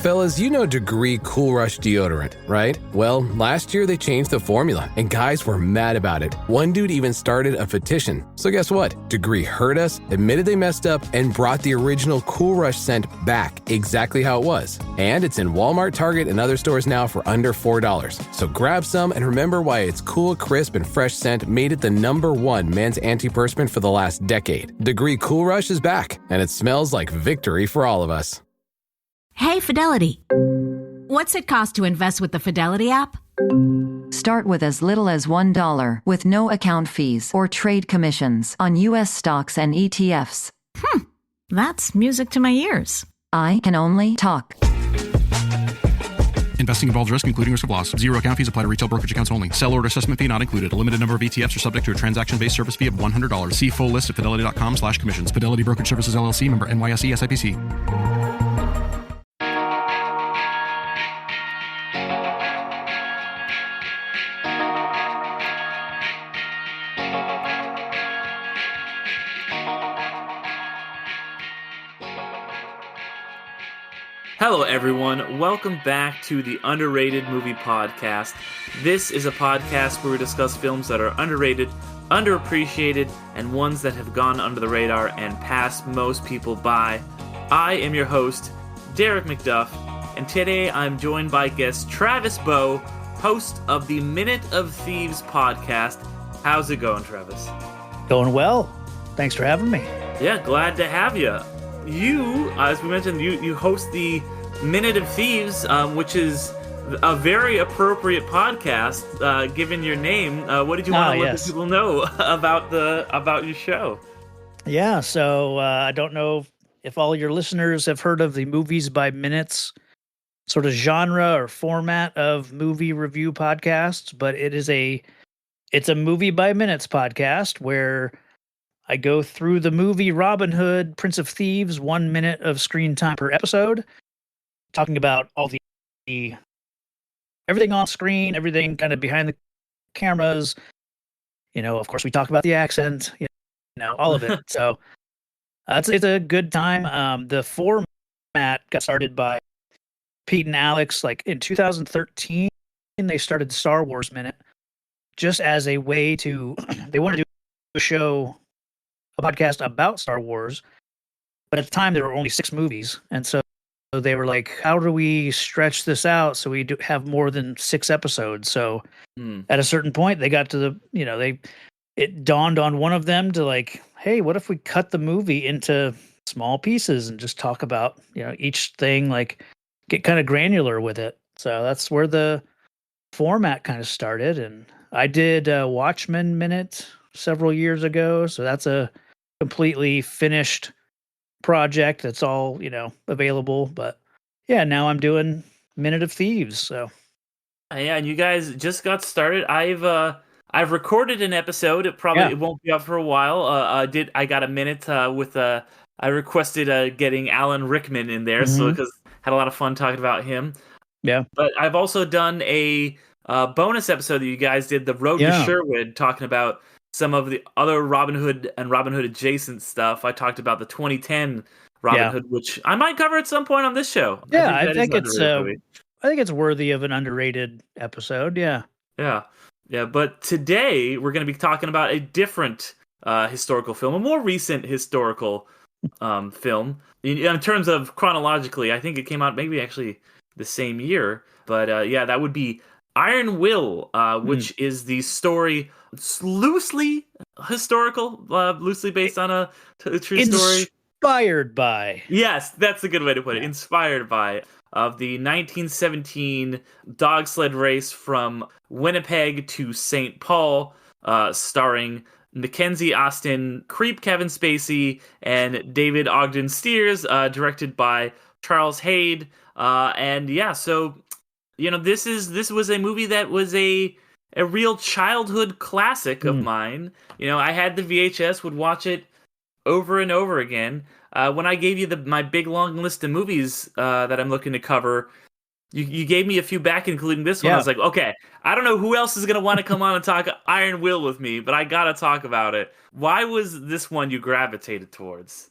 Fellas, you know Degree Cool Rush deodorant, right? Well, last year they changed the formula, and guys were mad about it. One dude even started a petition. So guess what? Degree heard us, admitted they messed up, and brought the original Cool Rush scent back exactly how it was. And it's in Walmart, Target, and other stores now for under $4. So grab some and remember why its cool, crisp, and fresh scent made it the #1 men's antiperspirant for the last decade. Degree Cool Rush is back, and it smells like victory for all of us. Hey, Fidelity. What's it cost to invest with the Fidelity app? Start with as little as $1 with no account fees or trade commissions on U.S. stocks and ETFs. That's music to my ears. I can only talk. Investing involves risk, including risk of loss. Zero account fees apply to retail brokerage accounts only. Sell order assessment fee not included. A limited number of ETFs are subject to a transaction-based service fee of $100. See full list at fidelity.com/commissions. Fidelity Brokerage Services, LLC, member NYSE, SIPC. Hello, everyone. Welcome back to the Underrated Movie Podcast. This is a podcast where we discuss films that are underrated, underappreciated, and ones that have gone under the radar and passed most people by. I am your host, Derek McDuff, and today I'm joined by guest Travis Bow, host of the Minute of Thieves podcast. How's it going, Travis? Going well. Thanks for having me. Yeah, glad to have you. You, as we mentioned, you host the Minute of Thieves, which is a very appropriate podcast, given your name. What did you want to let the people know about your show? Yeah, so I don't know if all your listeners have heard of the Movies by Minutes sort of genre or format of movie review podcasts, but it's a Movie by Minutes podcast where I go through the movie Robin Hood, Prince of Thieves, 1 minute of screen time per episode, talking about all the everything on screen, everything kind of behind the cameras. You know, of course, we talk about the accent, all of it. So it's a good time. The format got started by Pete and Alex, like in 2013. They started Star Wars Minute just as a way to, they wanted to do a show, a podcast about Star Wars, but at the time there were only 6 movies, and so they were like, how do we stretch this out so we do have more than 6 episodes? So at a certain point they got to it dawned on one of them to like, hey, what if we cut the movie into small pieces and just talk about each thing, like get kind of granular with it. So that's where the format kind of started. And I did Watchmen Minute several years ago, so that's a completely finished project that's all available. But yeah, now I'm doing Minute of Thieves. So yeah, and you guys just got started. I've recorded an episode. It won't be up for a while. I got a minute I requested getting Alan Rickman in there, so because had a lot of fun talking about him. Yeah, but I've also done a bonus episode that you guys did, the Road to Sherwood, talking about some of the other Robin Hood and Robin Hood adjacent stuff. I talked about the 2010 Robin Hood, which I might cover at some point on this show. Yeah, I think it's worthy of an underrated episode. Yeah. But today we're going to be talking about a different historical film, a more recent historical film. In terms of chronologically, I think it came out maybe actually the same year. But that would be Iron Will, which is the story loosely historical, loosely based on a true story. Inspired by. Yes, that's a good way to put it. Inspired by. Of the 1917 dog sled race from Winnipeg to St. Paul, starring Mackenzie Austin, creep Kevin Spacey, and David Ogden Stiers, directed by Charles Hayde. This was a movie that was a real childhood classic of mine. I had the VHS, would watch it over and over again. When I gave you my big long list of movies that I'm looking to cover, you gave me a few back, including this one. I was like, okay, I don't know who else is going to want to come on and talk Iron Will with me, but I got to talk about it. Why was this one you gravitated towards?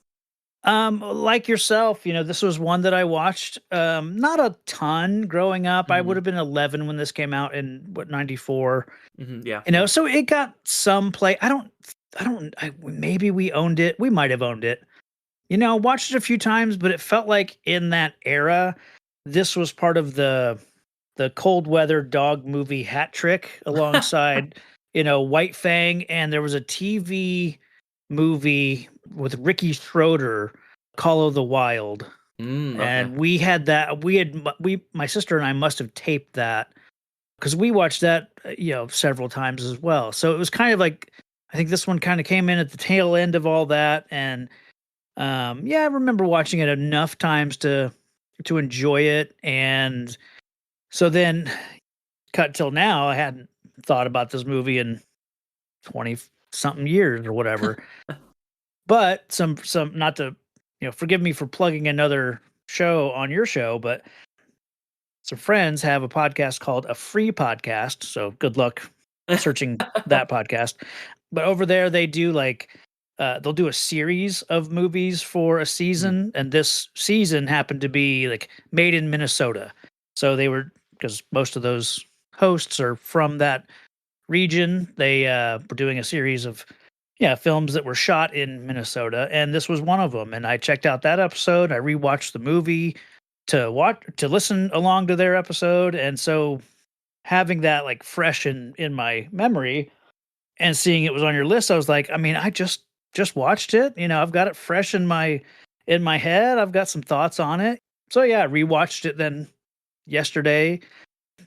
Like yourself, this was one that I watched, not a ton growing up. I would have been 11 when this came out in what, 94. Yeah. So it got some play. Maybe we owned it. We might have owned it. Watched it a few times, but it felt like in that era, this was part of the cold weather dog movie hat trick alongside, White Fang, and there was a TV movie with Ricky Schroeder, Call of the Wild. Okay. And we had that. My sister and I must have taped that because we watched that, several times as well. So it was kind of like, I think this one kind of came in at the tail end of all that. And I remember watching it enough times to enjoy it. And so then cut till now, I hadn't thought about this movie in 20 something years or whatever. But some not to, forgive me for plugging another show on your show, but some friends have a podcast called A Free Podcast. So good luck searching that podcast. But over there, they do they'll do a series of movies for a season. And this season happened to be made in Minnesota. So they were, because most of those hosts are from that region, they were doing a series of films that were shot in Minnesota, and this was one of them. And I checked out that episode. I rewatched the movie to listen along to their episode, and so having that fresh in my memory and seeing it was on your list, I was like, I just watched it. I've got it fresh in my head. I've got some thoughts on it. So I rewatched it then yesterday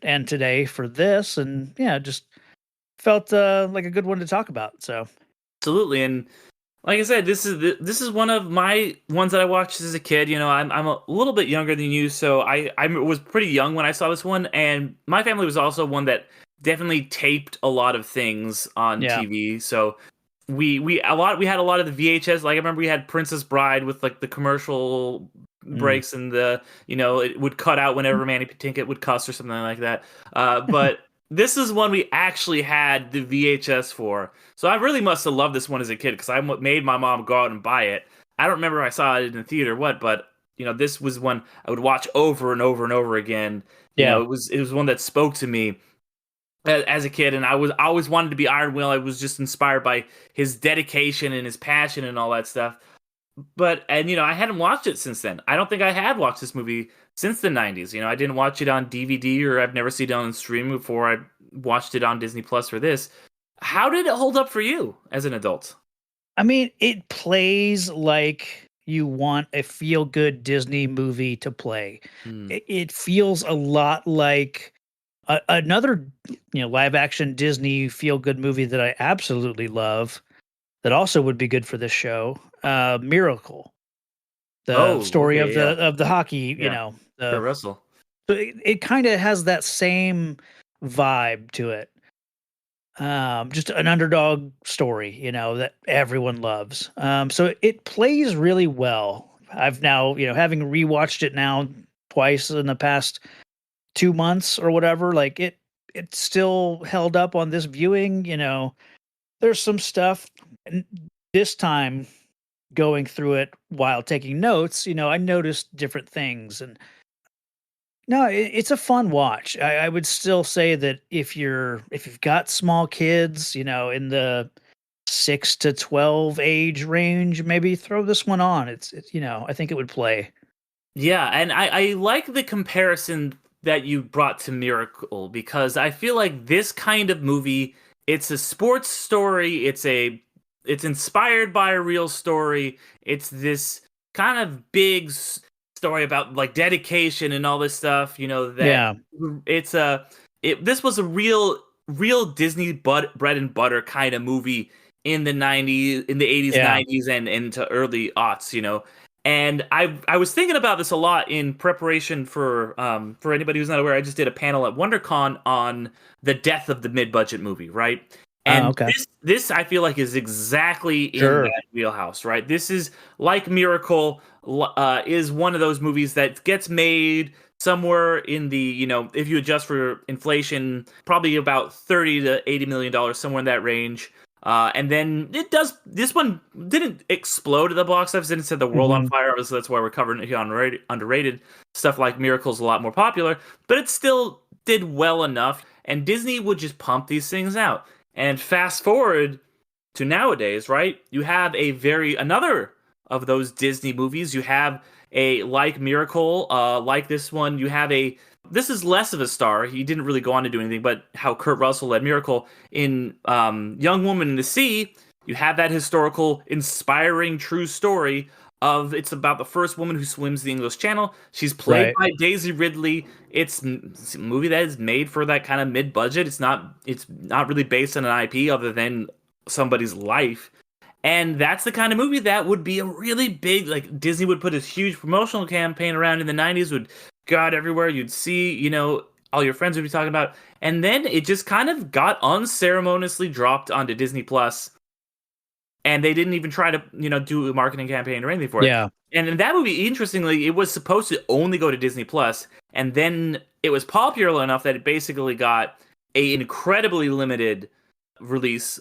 and today for this, and just felt like a good one to talk about. So absolutely. And like I said, this is one of my ones that I watched as a kid. I'm a little bit younger than you, so I was pretty young when I saw this one, and my family was also one that definitely taped a lot of things on TV. So we had a lot of the VHS. I remember we had Princess Bride with the commercial breaks and it would cut out whenever Manny Patinkin would cuss or something like that. But this is one we actually had the VHS for. So I really must have loved this one as a kid because I made my mom go out and buy it. I don't remember if I saw it in the theater or what, but this was one I would watch over and over and over again. It was one that spoke to me as a kid, and I always wanted to be Iron Will. I was just inspired by his dedication and his passion and all that stuff. But I hadn't watched it since then. I don't think I had watched this movie since the 90s. I didn't watch it on DVD, or I've never seen it on streaming before. I watched it on Disney Plus for this. How did it hold up for you as an adult? It plays like you want a feel-good Disney movie to play. It feels a lot like another live-action Disney feel-good movie that I absolutely love that also would be good for this show. Miracle, the story of the hockey, Kurt Russell. So it kind of has that same vibe to it. Just an underdog story, that everyone loves. So it plays really well. I've now, having rewatched it now twice in the past 2 months or whatever, it still held up on this viewing. There's some stuff this time going through it while taking notes, I noticed different things. And no, it's a fun watch. I would still say that if you've got small kids, in the 6 to 12 age range, maybe throw this one on. It's I think it would play. Yeah, and I like the comparison that you brought to Miracle, because I feel like this kind of movie, it's a sports story, it's inspired by a real story. It's this kind of big story about dedication and all this stuff. This was a real Disney bread and butter kind of movie in the 90s, in the 80s, 90s, and into early aughts. And I was thinking about this a lot in preparation for anybody who's not aware. I just did a panel at WonderCon on the death of the mid-budget movie, right? And this I feel like is exactly in that wheelhouse, right? This is like Miracle, is one of those movies that gets made somewhere in the, if you adjust for inflation, probably about $30 to $80 million, somewhere in that range. And then this one didn't explode at the box office, didn't set the world on fire. Obviously, that's why we're covering it here on underrated. Stuff like Miracle's a lot more popular, but it still did well enough. And Disney would just pump these things out. And fast forward to nowadays, right? You have another of those Disney movies. You have like Miracle, like this one. You have this is less of a star. He didn't really go on to do anything, but how Kurt Russell led Miracle in Young Woman in the Sea. You have that historical, inspiring, true story it's about the first woman who swims the English Channel. She's played by Daisy Ridley. It's a movie that is made for that kind of mid-budget. It's not really based on an IP other than somebody's life. And that's the kind of movie that would be a really big, like Disney would put a huge promotional campaign around in the 90s, would go out everywhere. You'd see, all your friends would be talking about. And then it just kind of got unceremoniously dropped onto Disney Plus. And they didn't even try to, do a marketing campaign or anything for it. Yeah. And in that movie, interestingly, it was supposed to only go to Disney Plus, and then it was popular enough that it basically got a incredibly limited release,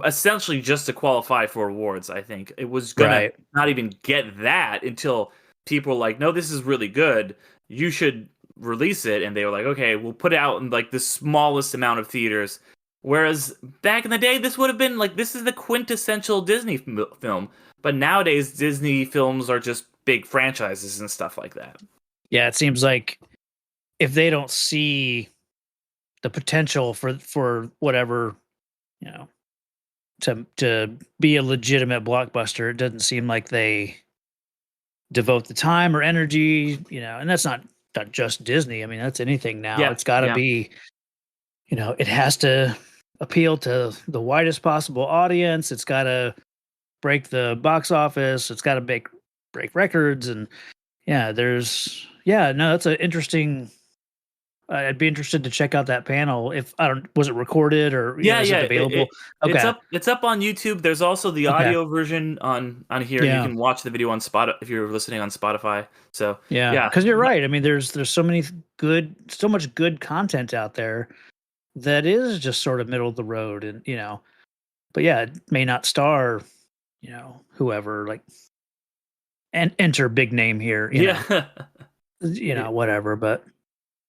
essentially just to qualify for awards. I think it was gonna not even get that until people were like, "No, this is really good. You should release it." And they were like, "Okay, we'll put it out in like the smallest amount of theaters." Whereas back in the day, this would have been like, this is the quintessential Disney film. But nowadays, Disney films are just big franchises and stuff like that. Yeah, it seems like if they don't see the potential for whatever, to be a legitimate blockbuster, it doesn't seem like they devote the time or energy, and that's not just Disney. I mean, that's anything now. Yeah, it's got to be, it has to appeal to the widest possible audience. It's got to break the box office. It's got to break records. And that's an interesting. I'd be interested to check out that panel. Was it recorded or is it available? Okay. It's up on YouTube. There's also the audio version on here. Yeah. You can watch the video on Spotify if you're listening on Spotify. So because you're right. I mean, there's so much good content out there that is just sort of middle of the road, and but it may not star, whoever, like, and enter big name here, whatever. But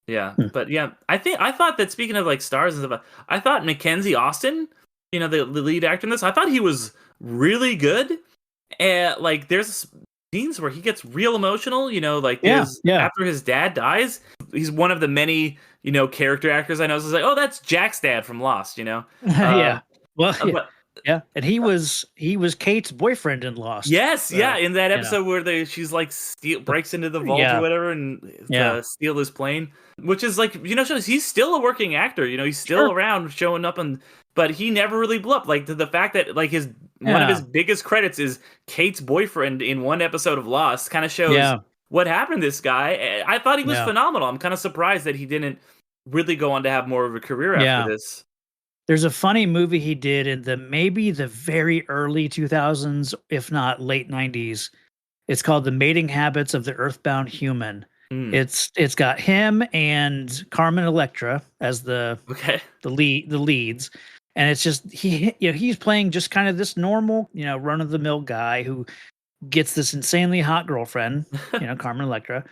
but I thought that, speaking of like stars and stuff, I thought Mackenzie Austin, the lead actor in this, I thought he was really good. And like, there's scenes where he gets real emotional, after his dad dies. He's one of the many, character actors I know. So it's like, oh, that's Jack's dad from Lost, yeah. Well, and he was Kate's boyfriend in Lost. Yes, in that episode where she's like breaks into the vault or whatever and steal his plane, which is like, shows he's still a working actor. He's still around, showing up, but he never really blew up. Like, to the fact that like one of his biggest credits is Kate's boyfriend in one episode of Lost kind of shows what happened to this guy. I thought he was phenomenal. I'm kind of surprised that he didn't really go on to have more of a career after this. There's a funny movie he did in maybe the very early 2000s, if not late 90s. It's called The Mating Habits of the Earthbound Human. It's got him and Carmen Electra as the leads. And it's just he's playing just kind of this normal, run of the mill guy who gets this insanely hot girlfriend, Carmen Electra,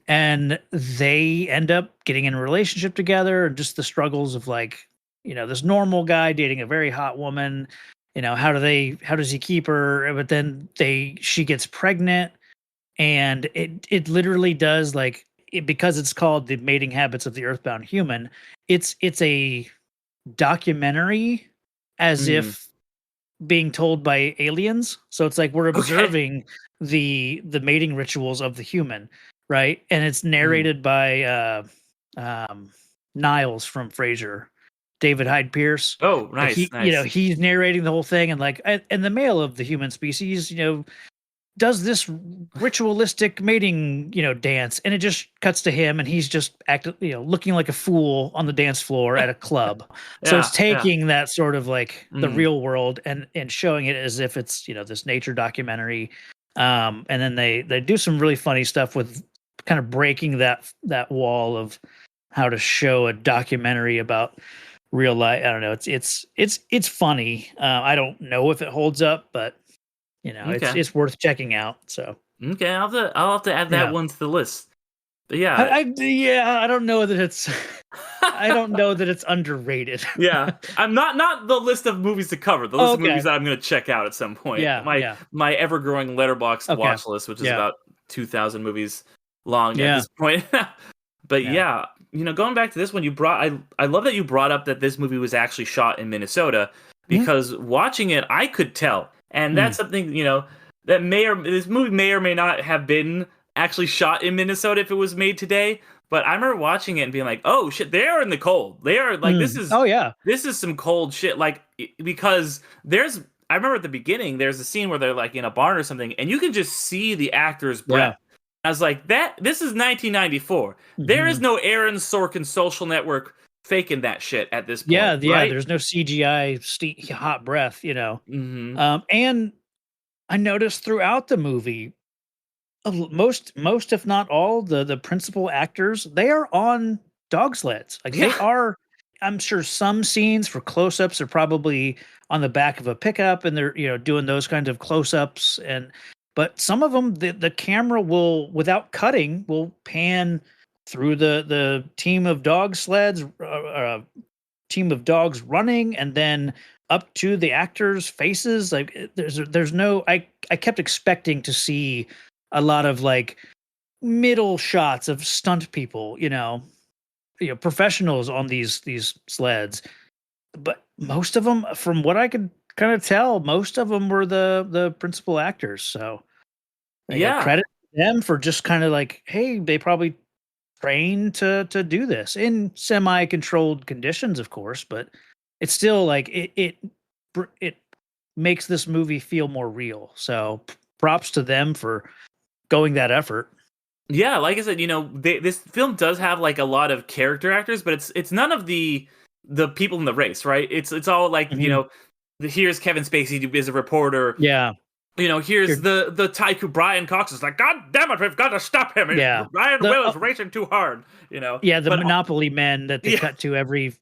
and they end up getting in a relationship together, and just the struggles of like, this normal guy dating a very hot woman, how does he keep her? But then she gets pregnant, and it literally does, like, because it's called The Mating Habits of the Earthbound Human. It's a documentary as if being told by aliens. So it's like we're observing the mating rituals of the human, right? And it's narrated by Niles from Frasier, David Hyde Pierce. Oh, nice. Nice. He's narrating the whole thing, and like, and the male of the human species, does this ritualistic mating, dance, and it just cuts to him, and he's just looking like a fool on the dance floor at a club. So it's taking that sort of like the real world and showing it as if it's, this nature documentary. And then they do some really funny stuff with kind of breaking that wall of how to show a documentary about real life. I don't know. It's funny. I don't know if it holds up, but Okay. it's worth checking out. So Okay, I'll have to add that Yeah. one to the list. But yeah, I don't know that it's I don't know that it's underrated. yeah. I'm not the list of movies to cover. The list of Okay. movies that I'm going to check out at some point. Yeah, yeah. My ever growing Letterboxd Okay. watch list, which is Yeah. about 2,000 movies long at Yeah. this point. But Yeah. yeah, going back to this one, I love that you brought up that this movie was actually shot in Minnesota, because watching it, I could tell, and that's something that this movie may or may not have been actually shot in Minnesota if it was made today. But I remember watching it and being like, "Oh shit, they are in the cold. They are like this is Oh yeah. this is some cold shit." Like because I remember at the beginning there's a scene where they're like in a barn or something, and you can just see the actor's breath. I was like, this is 1994. There is no Aaron Sorkin Social Network faking that shit at this point. Yeah, right? there's no CGI hot breath, Mm-hmm. And I noticed throughout the movie, most if not all the principal actors, they are on dog sleds. Like they are. I'm sure some scenes for close-ups are probably on the back of a pickup, and they're doing those kinds of close-ups. But some of them, the camera will, without cutting, will pan through the team of dog sleds, team of dogs running, and then up to the actors' faces. Like there's no. I kept expecting to see a lot of like middle shots of stunt people, professionals on these sleds, but most of them, from what I could kind of tell, most of them were the principal actors. So credit them for just kind of like, hey, they probably trained to do this in semi-controlled conditions, of course, but it's still like it makes this movie feel more real. So props to them for going that effort. Yeah, like I said, this film does have like a lot of character actors, but it's none of the people in the race, right? It's all like here's Kevin Spacey as a reporter. Yeah. Here's the tyke who Brian Cox is like, God damn it, we've got to stop him. Yeah. Ryan Will is racing too hard. Yeah, the Monopoly men that they cut to every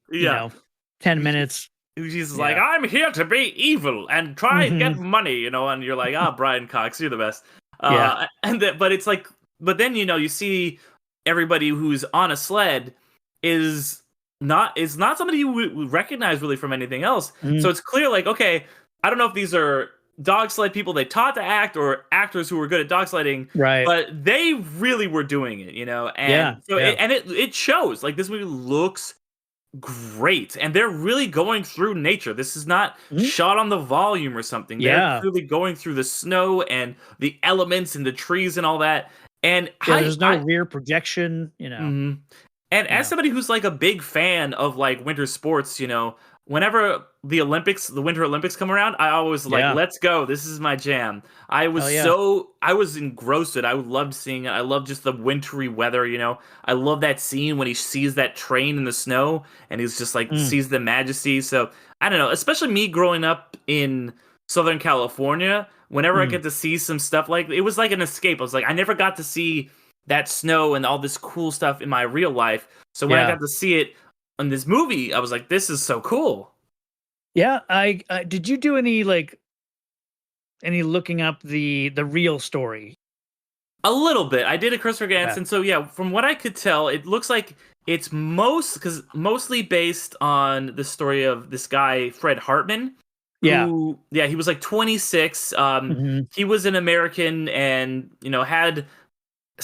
10 minutes. She's like, I'm here to be evil and try and get money, and you're like, Brian Cox, you're the best. But it's like, but then you see everybody who's on a sled is not somebody you would recognize really from anything else. So it's clear, like, okay, I don't know if these are dog sled people they taught to act or actors who were good at dog sledding, right? But they really were doing it, and it shows. Like, this movie looks great, and they're really going through nature. This is not shot on the volume or something. They're really going through the snow and the elements and the trees and all that. And there's no rear projection, And as somebody who's like a big fan of like winter sports, whenever the Winter Olympics come around, I always like, let's go. This is my jam. I was engrossed in it. I loved seeing it. I love just the wintry weather, I love that scene when he sees that train in the snow and he's just like sees the majesty. So I don't know, especially me growing up in Southern California, whenever I get to see some stuff it was like an escape. I was like, I never got to see that snow and all this cool stuff in my real life. So when I got to see it in this movie, I was like, this is so cool. Yeah, I did you do any looking up the real story? A little bit. I did a Christopher Ganson. So from what I could tell, it looks like it's mostly based on the story of this guy Fred Hartman. He was like 26. He was an American, and had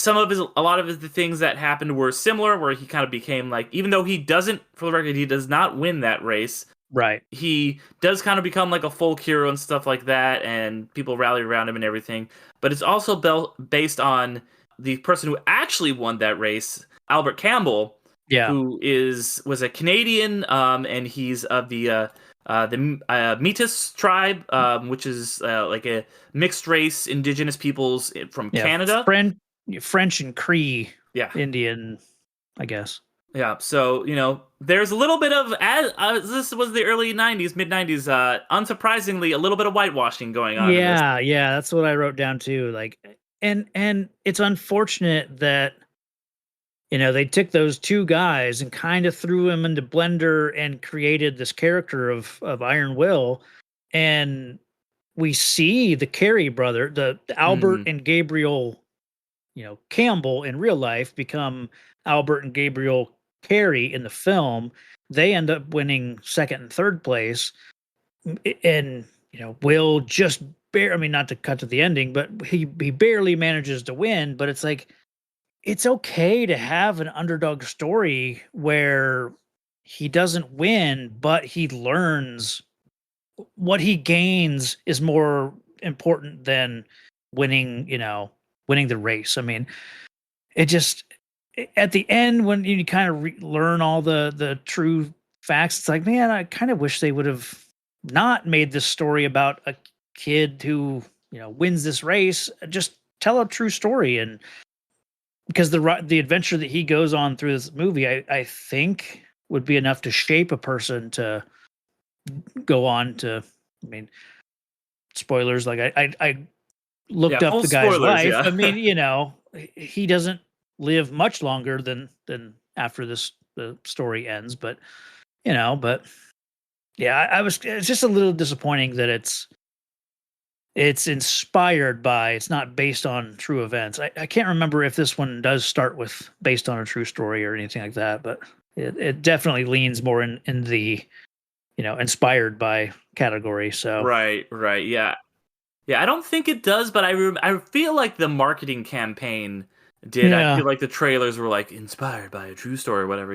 a lot of the things that happened were similar, where he kind of became like, even though he doesn't, for the record, he does not win that race. Right. He does kind of become like a folk hero and stuff like that, and people rally around him and everything. But it's also based on the person who actually won that race, Albert Campbell, who was a Canadian, and he's of the Métis tribe, which is like a mixed race indigenous peoples from Canada. French and Cree, Indian, I guess. Yeah, so, there's a little bit of, as this was the early 90s, mid-90s, unsurprisingly, a little bit of whitewashing going on. Yeah, that's what I wrote down too. Like, and it's unfortunate that they took those two guys and kind of threw them into blender and created this character of Iron Will. And we see the Carey brother, the Albert and Gabriel, Campbell in real life become Albert and Gabriel Carey in the film. They end up winning second and third place. And, Will just not to cut to the ending, but he barely manages to win. But it's like, it's okay to have an underdog story where he doesn't win, but he learns. What he gains is more important than winning the race. I mean, it just, at the end, when you kind of learn all the true facts, it's like, man, I kind of wish they would have not made this story about a kid who, wins this race. Just tell a true story. And because the adventure that he goes on through this movie, I think would be enough to shape a person to go on to, spoilers, like I looked up the guy's life. Yeah. I mean, he doesn't live much longer than after the story ends, but yeah, it's just a little disappointing that it's inspired by, it's not based on true events. I can't remember if this one does start with based on a true story or anything like that, but it definitely leans more in the, inspired by category. So right. Yeah. I don't think it does, but I feel like the marketing campaign did. Yeah. I feel like the trailers were like inspired by a true story or whatever,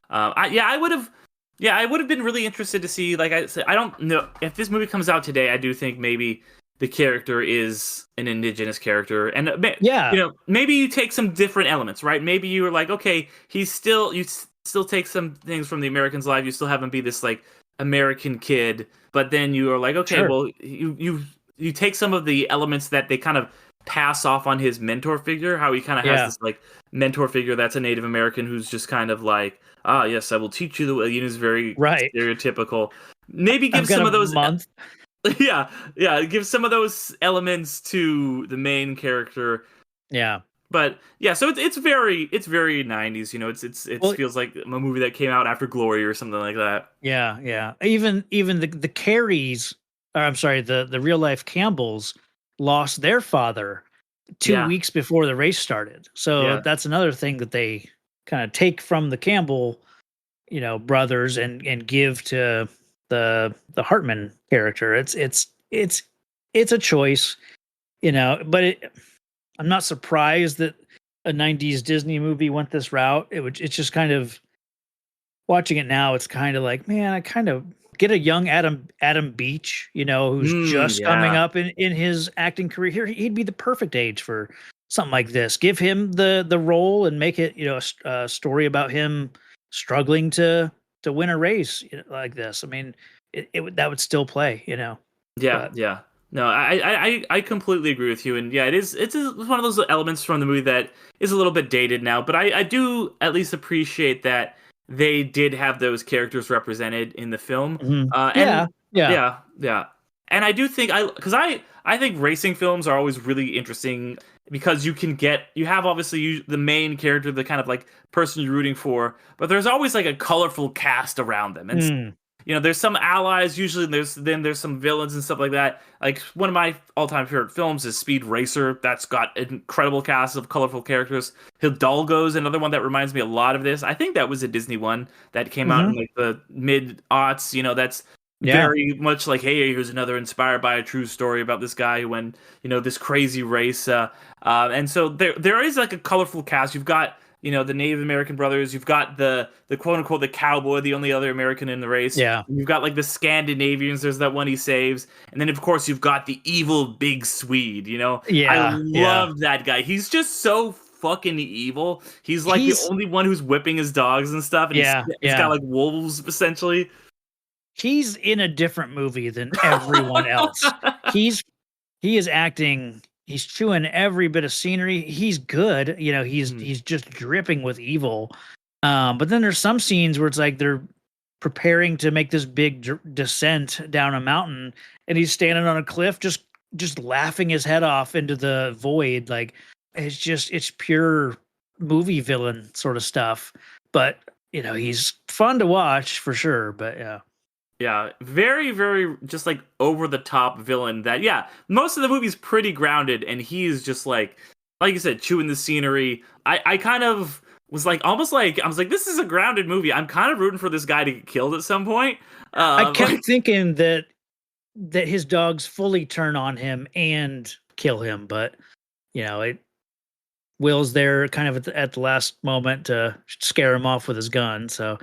I would have been really interested to see, like I said, I don't know if this movie comes out today. I do think maybe the character is an indigenous character, and maybe you take some different elements, right? Maybe you were like, okay, you still take some things from the American's life. You still have him be this like American kid, but then you are like, okay, sure. Well, you take some of the elements that they kind of pass off on his mentor figure, how he kind of has this like mentor figure that's a Native American who's just kind of like, yes, I will teach you the way. Is very stereotypical. Maybe give some of those. Give some of those elements to the main character. Yeah. But yeah, so it's very 90s, it feels like a movie that came out after Glory or something like that. Yeah. Even the Careys, or I'm sorry, the real life Campbells lost their father 2 weeks before the race started. So that's another thing that they kind of take from the Campbell, brothers and give to the Hartman character. It's a choice, but I'm not surprised that a 90s Disney movie went this route. It's just kind of, watching it now, it's kind of like, man, I kind of get a young Adam Beach, who's just coming up in his acting career. Here, he'd be the perfect age for something like this. Give him the role and make it, a story about him struggling to win a race like this. I mean, that would still play, Yeah. No, I completely agree with you, and it's one of those elements from the movie that is a little bit dated now, but I do at least appreciate that they did have those characters represented in the film. Yeah. And I do think I think racing films are always really interesting because you have obviously the main character, the kind of like person you're rooting for, but there's always like a colorful cast around them, and there's some allies usually, and there's some villains and stuff like that. Like one of my all-time favorite films is Speed Racer. That's got an incredible cast of colorful characters. Hidalgo's another one that reminds me a lot of this. I think that was a Disney one that came out in like the mid-aughts. That's very much like, hey, here's another inspired by a true story about this guy who won, this crazy race. And so there is like a colorful cast. You've got the Native American brothers. You've got the quote unquote the cowboy, the only other American in the race. Yeah. And you've got like the Scandinavians. There's that one he saves, and then of course you've got the evil big Swede. I love that guy. He's just so fucking evil. He's like the only one who's whipping his dogs and stuff. And he's got like wolves essentially. He's in a different movie than everyone else. He is acting. He's chewing every bit of scenery. He's good. He's just dripping with evil. But then there's some scenes where it's like they're preparing to make this big descent down a mountain, and he's standing on a cliff, just laughing his head off into the void. Like it's pure movie villain sort of stuff. But he's fun to watch for sure. But yeah. Yeah, very, very just like over the top villain that, yeah, most of the movie's pretty grounded and he's just like you said, chewing the scenery. I kind of was like, almost like, I was like, this is a grounded movie. I'm kind of rooting for this guy to get killed at some point. I kept thinking that his dogs fully turn on him and kill him, but Will's there kind of at the last moment to scare him off with his gun. So,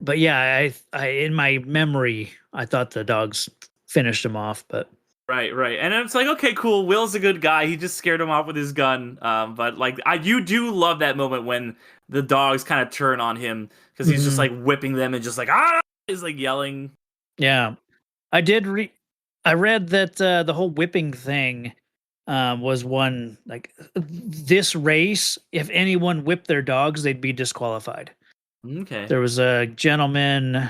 but yeah, I in my memory, I thought the dogs finished him off, but. Right. And it's like, okay, cool. Will's a good guy. He just scared him off with his gun. But like, you do love that moment when the dogs kind of turn on him because he's just like whipping them and just like, he's like yelling. Yeah, I read that the whole whipping thing was one, like, this race, if anyone whipped their dogs, they'd be disqualified. Okay. There was a gentleman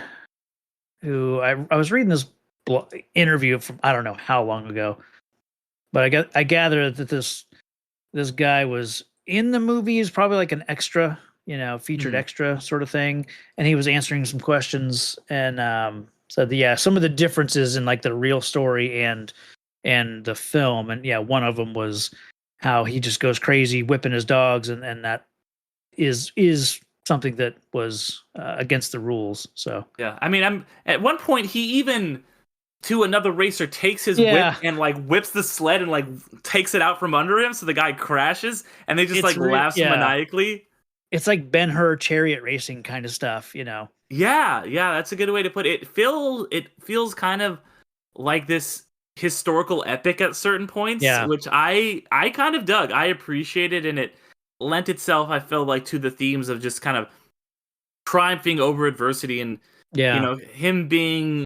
who I was reading this interview from I don't know how long ago, but I gather that this guy was in the movie. He's probably like an extra, featured extra sort of thing, and he was answering some questions and said some of the differences in like the real story and the film, and one of them was how he just goes crazy whipping his dogs, and that is something that was against the rules. So yeah, I mean, I'm at one point he even to another racer takes his whip and like whips the sled and like takes it out from under him, so the guy crashes and they just laughs maniacally. It's like Ben-Hur chariot racing kind of stuff, Yeah, that's a good way to put it. It feels kind of like this historical epic at certain points, which I kind of dug. I appreciated, and it lent itself, I feel like, to the themes of just kind of triumphing over adversity and him being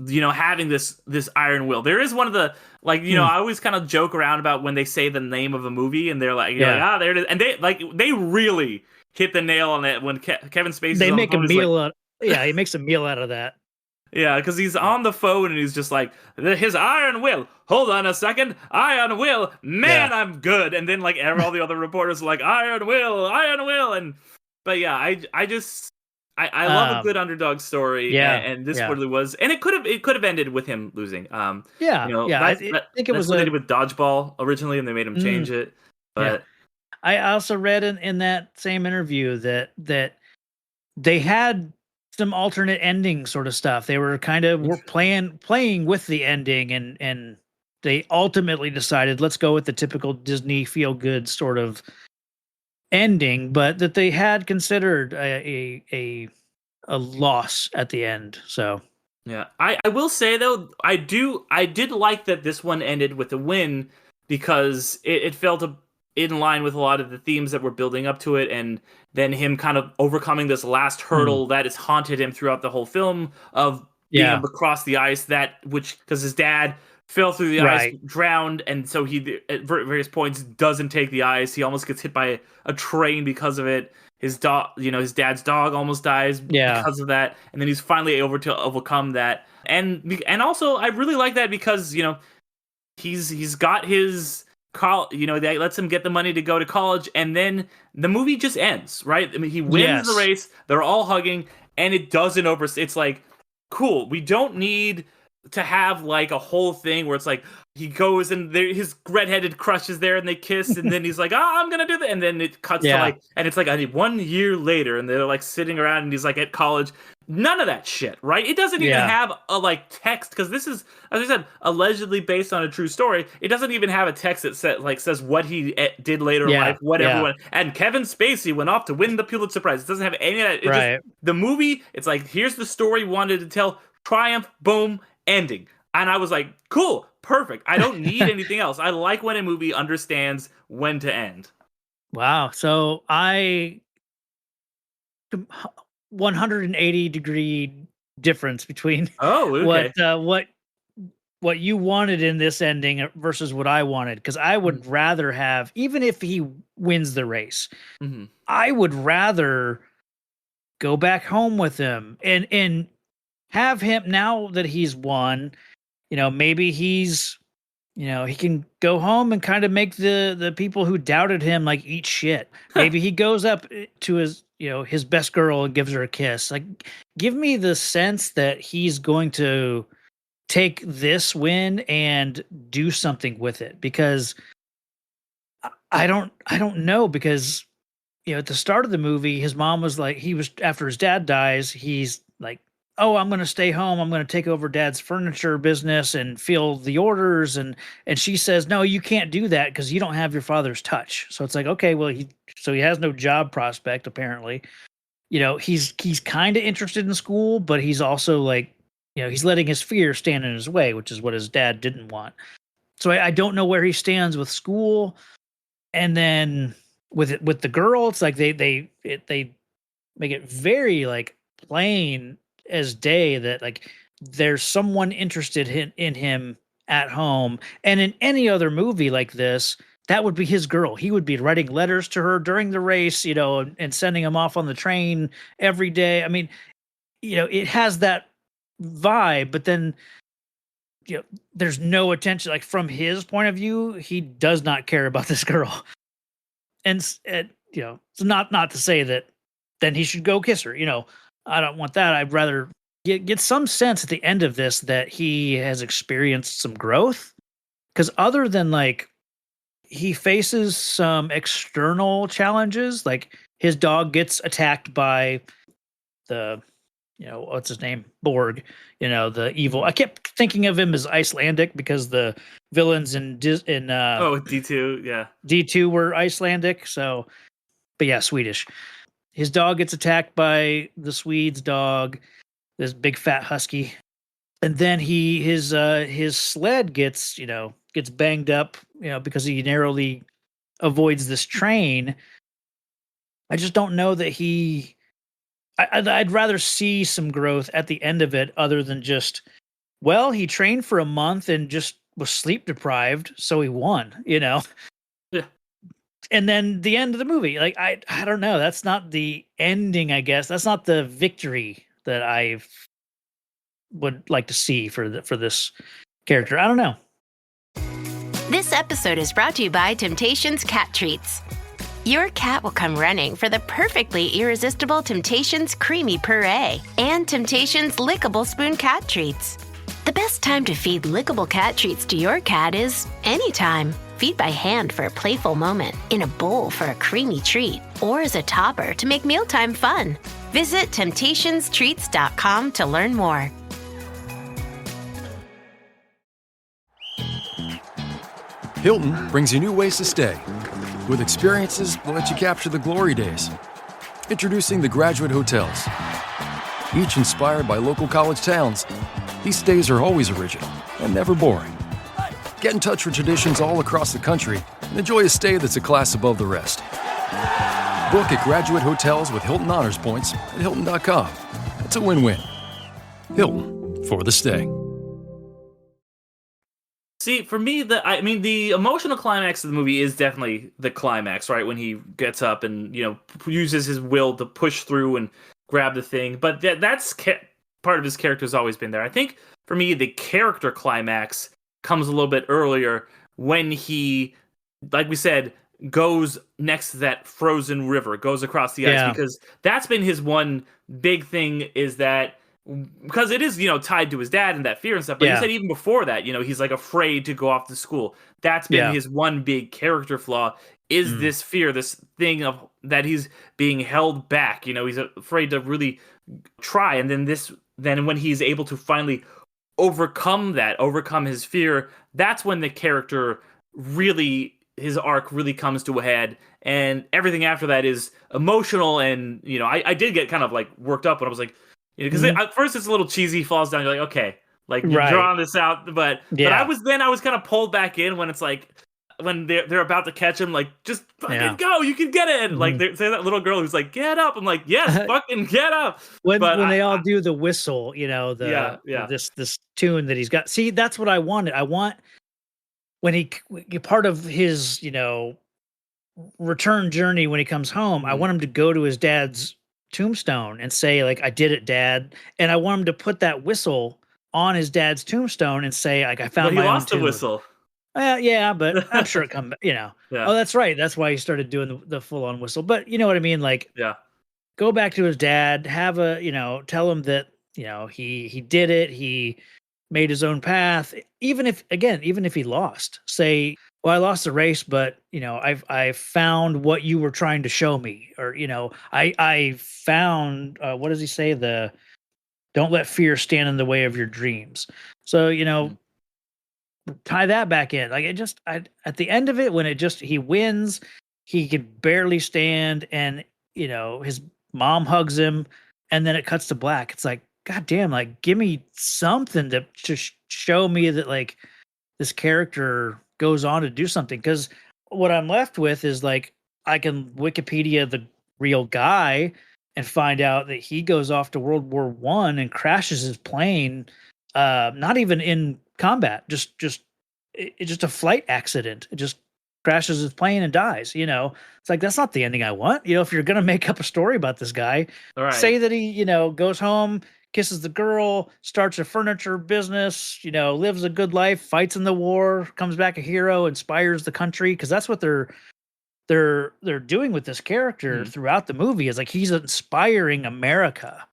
having this iron will. There is one of the I always kind of joke around about when they say the name of a movie and they're like, there it is, and they really hit the nail on it when Kevin Spacey. They make a meal out. Yeah, he makes a meal out of that. Yeah, because he's on the phone and he's just like, his iron will. Hold on a second, iron will. Man, I'm good. And then all the other reporters are like, iron will, and but yeah, I love a good underdog story. And this really was, and it could have ended with him losing. I think it was ended with Dodgeball originally, and they made him change it. But I also read in that same interview that they had some alternate ending sort of stuff. They were kind of playing with the ending, and they ultimately decided, let's go with the typical Disney feel good sort of ending, but that they had considered a loss at the end. So yeah, I will say though, I did like that this one ended with a win, because it felt in line with a lot of the themes that were building up to it, and then him kind of overcoming this last hurdle that has haunted him throughout the whole film of being able to cross the ice, because his dad fell through the ice, drowned, and so he at various points doesn't take the ice. He almost gets hit by a train because of it. His dog, his dad's dog almost dies because of that, and then he's finally able to overcome that. And also, I really like that because he's got his that lets him get the money to go to college, and then the movie just ends, right? I mean, he wins the race. They're all hugging, and it doesn't It's like, cool. We don't need to have a whole thing where it's like he goes and his redheaded crush is there and they kiss, and then he's like, I'm gonna do that, and then it cuts to and it's 1 year later and they're sitting around and he's at college. None of that shit, right? It doesn't even have a text, because this is, as I said, allegedly based on a true story. It doesn't even have a text that says what he did later in life, what everyone. And Kevin Spacey went off to win the Pulitzer Prize. It doesn't have any of that. The movie, it's here's the story we wanted to tell. Triumph, boom, ending. And I was like, cool, perfect. I don't need anything else. I like when a movie understands when to end. Wow. So I 180-degree difference between what you wanted in this ending versus what I wanted, because I would rather have, even if he wins the race, I would rather go back home with him and have him, now that he's won, maybe he's he can go home and kind of make the people who doubted him like eat shit. Maybe he goes up to his best girl and gives her a kiss. Like, give me the sense that he's going to take this win and do something with it, because I don't know, because at the start of the movie, his mom was like, after his dad dies, he's like, oh, I'm going to stay home. I'm going to take over dad's furniture business and fill the orders. And she says, no, you can't do that because you don't have your father's touch. So it's like, okay, well, he has no job prospect, apparently. He's kind of interested in school, but he's also like, he's letting his fear stand in his way, which is what his dad didn't want. So I don't know where he stands with school. And then with the girl, it's like they make it very like plain as day that like there's someone interested in him at home. And in any other movie like this, that would be his girl. He would be writing letters to her during the race, and sending him off on the train every day. I mean, it has that vibe, but then there's no attention. Like, from his point of view, he does not care about this girl. And it's not to say that then he should go kiss her. I don't want that. I'd rather get some sense at the end of this that he has experienced some growth. Because other than like, he faces some external challenges, like his dog gets attacked by the, what's his name? Borg, the evil. I kept thinking of him as Icelandic because the villains in D2, yeah. D2 were Icelandic. So, but yeah, Swedish. His dog gets attacked by the Swede's dog, this big fat husky, and then his sled gets banged up, because he narrowly avoids this train. I just don't know that I'd rather see some growth at the end of it, other than just, well, he trained for a month and just was sleep deprived, so he won. Yeah. And then the end of the movie, like I don't know. That's not the ending, I guess. That's not the victory that I would like to see for this character. I don't know. This episode is brought to you by Temptations Cat Treats. Your cat will come running for the perfectly irresistible Temptations Creamy Puree and Temptations Lickable Spoon Cat Treats. The best time to feed lickable cat treats to your cat is anytime. Feed by hand for a playful moment, in a bowl for a creamy treat, or as a topper to make mealtime fun. Visit TemptationsTreats.com to learn more. Hilton brings you new ways to stay. With experiences that let you capture the glory days. Introducing the Graduate Hotels. Each inspired by local college towns, these stays are always original and never boring. Get in touch with traditions all across the country and enjoy a stay that's a class above the rest. Book at Graduate Hotels with Hilton Honors Points at Hilton.com. It's a win-win. Hilton, for the stay. See, for me, the emotional climax of the movie is definitely the climax, right? When he gets up and, uses his will to push through and grab the thing. But that's part of his character has always been there. I think, for me, the character climax comes a little bit earlier when he, like we said, goes next to that frozen river, goes across the ice, because that's been his one big thing, is that because it is, tied to his dad and that fear and stuff. But he said even before that, he's like afraid to go off to school. That's been his one big character flaw, is this fear, this thing of that he's being held back. He's afraid to really try. And then when he's able to finally overcome his fear, that's when the character really, his arc really comes to a head, and everything after that is emotional. And I did get kind of like worked up when I was like, because at first it's a little cheesy, falls down, you're like, okay, like you're drawing this out, but I was kind of pulled back in when it's like, when they're about to catch him, like, just fucking go, you can get it. And like they say that little girl who's like, get up. I'm like, yes, fucking get up. When they all do the whistle, this tune that he's got. See, that's what I wanted. I want when he part of his return journey when he comes home. I want him to go to his dad's tombstone and say, like, I did it, Dad. And I want him to put that whistle on his dad's tombstone and say, like, I found my own tomb. He lost the whistle. Yeah, but I'm sure it come. Yeah. Oh, that's right. That's why he started doing the full on whistle. But you know what I mean? Like, Yeah. go back to his dad. Have a tell him that he did it. He made his own path. Even if he lost, say, well, I lost the race, but I found what you were trying to show me, or I found what does he say? Don't let fear stand in the way of your dreams. So tie that back in. Like at the end of it, when he wins, he could barely stand, and his mom hugs him, and then it cuts to black. It's like, God damn, like give me something to show me that like this character goes on to do something. Because what I'm left with is like I can Wikipedia the real guy and find out that he goes off to World War I and crashes his plane, not even in combat, just a flight accident. It just crashes his plane and dies. It's like, that's not the ending I want. If you're gonna make up a story about this guy, say that he goes home, kisses the girl, starts a furniture business, lives a good life, fights in the war, comes back a hero, inspires the country, because that's what they're doing with this character throughout the movie. Is like he's inspiring America,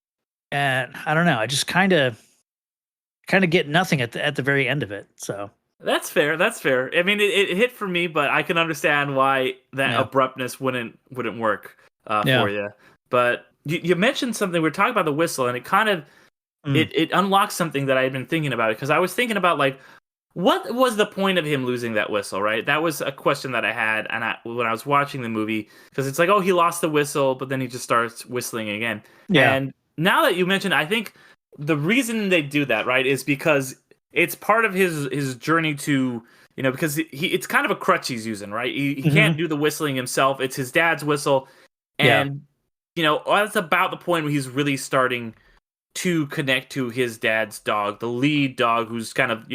and I don't know, I just kind of get nothing at the very end of it. So that's fair. I mean, it hit for me, but I can understand why that abruptness wouldn't work for you. But you mentioned something. We were talking about the whistle, and it kind of it unlocks something that I had been thinking about, because I was thinking about like, what was the point of him losing that whistle, right? That was a question that I had, and when I was watching the movie, because it's like, oh, he lost the whistle, but then he just starts whistling again. Yeah. And now that you mentioned, I think the reason they do that, right, is because it's part of his journey to, because it's kind of a crutch he's using, right? He can't do the whistling himself. It's his dad's whistle, and that's about the point where he's really starting to connect to his dad's dog, the lead dog, who's kind of,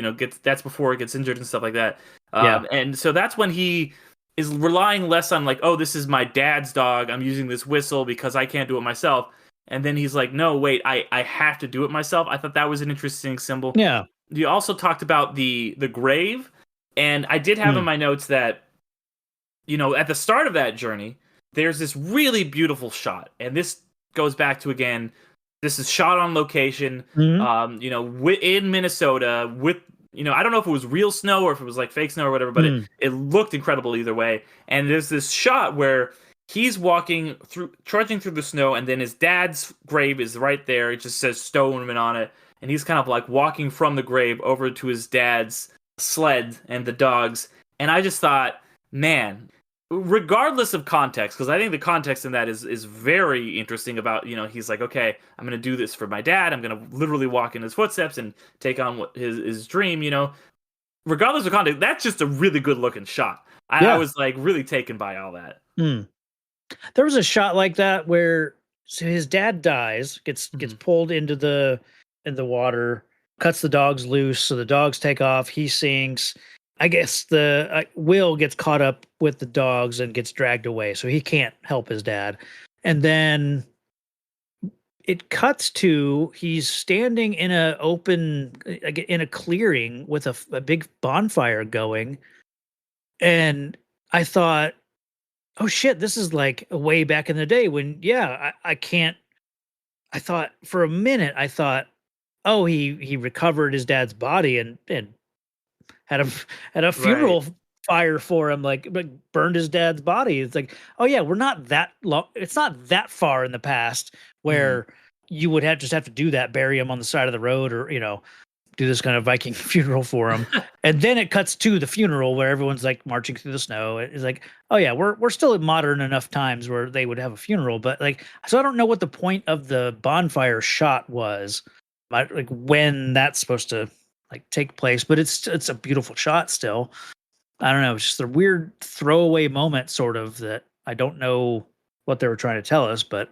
that's before it gets injured and stuff like that. And so that's when he is relying less on like, oh, this is my dad's dog, I'm using this whistle because I can't do it myself. And then he's like, no, wait, I have to do it myself. I thought that was an interesting symbol. Yeah. You also talked about the grave, and I did have in my notes that, at the start of that journey, there's this really beautiful shot. And this goes back to, again, this is shot on location, in Minnesota with, I don't know if it was real snow or if it was like fake snow or whatever, but it looked incredible either way. And there's this shot where he's trudging through the snow, and then his dad's grave is right there. It just says Stoneman on it. And he's kind of like walking from the grave over to his dad's sled and the dogs. And I just thought, man, regardless of context, because I think the context in that is very interesting about, he's like, okay, I'm going to do this for my dad. I'm going to literally walk in his footsteps and take on what his dream, regardless of context. That's just a really good looking shot. I was like really taken by all that. There was a shot like that where his dad dies, gets pulled into the water, cuts the dogs loose, so the dogs take off. He sinks. I guess the Will gets caught up with the dogs and gets dragged away, so he can't help his dad. And then it cuts to he's standing in a clearing with a big bonfire going, and I thought, oh shit, this is like way back in the day when I can't. I thought for a minute, oh, he recovered his dad's body and had a funeral fire for him, like burned his dad's body. It's like, oh yeah, we're not that long. It's not that far in the past where you would have to do that, bury him on the side of the road, or do this kind of Viking funeral for him. And then it cuts to the funeral where everyone's like marching through the snow. It's like, oh yeah, we're still in modern enough times where they would have a funeral, but like, so I don't know what the point of the bonfire shot was, like when that's supposed to like take place, but it's a beautiful shot still. I don't know, it's just a weird throwaway moment sort of that I don't know what they were trying to tell us, but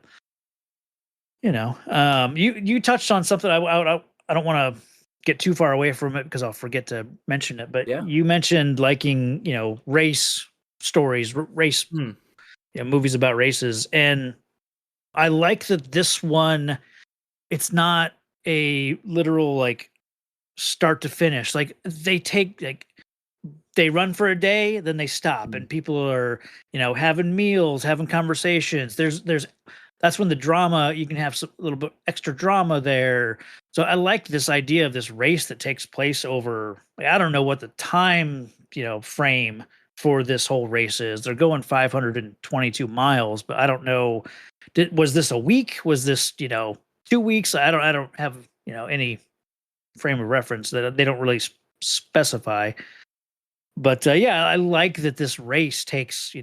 you touched on something. I don't want to get too far away from it because I'll forget to mention it, but you mentioned liking, race stories, movies about races. And I like that this one, it's not a literal like start to finish. Like they they run for a day, then they stop, and people are, having meals, having conversations. That's when the drama, you can have a little bit extra drama there. So I like this idea of this race that takes place over, I don't know what the time, frame for this whole race is. They're going 522 miles, but I don't know. Was this a week? Was this, 2 weeks? I don't have, any frame of reference that they don't really specify. But I like that this race takes,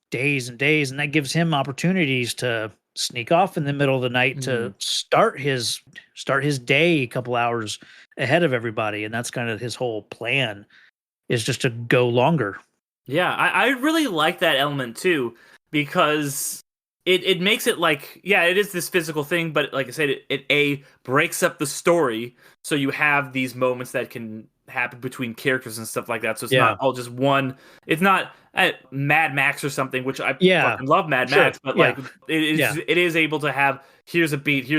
days and days, and that gives him opportunities to sneak off in the middle of the night to start his day a couple hours ahead of everybody. And that's kind of his whole plan, is just to go longer. Yeah, I really like that element too, because it makes it like, it is this physical thing, but like I said, it breaks up the story, so you have these moments that can happen between characters and stuff like that. So it's not all just one. It's not Mad Max or something, which I fucking love Mad Max, but like it is able to have, here's a beat,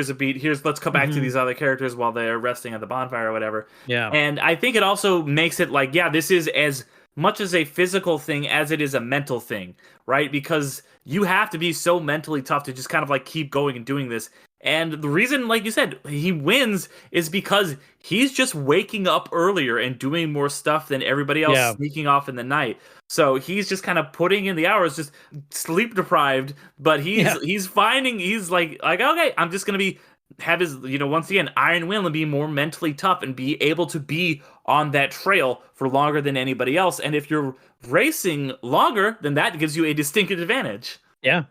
let's come back to these other characters while they're resting at the bonfire or whatever. Yeah. And I think it also makes it like, this is as much as a physical thing as it is a mental thing, right? Because you have to be so mentally tough to just kind of like keep going and doing this. And the reason, like you said, he wins is because he's just waking up earlier and doing more stuff than everybody else, sneaking off in the night. So he's just kind of putting in the hours, just sleep deprived, but he's like, okay, I'm just going to have his, once again, iron will and be more mentally tough and be able to be on that trail for longer than anybody else. And if you're racing longer, then that gives you a distinct advantage. Yeah.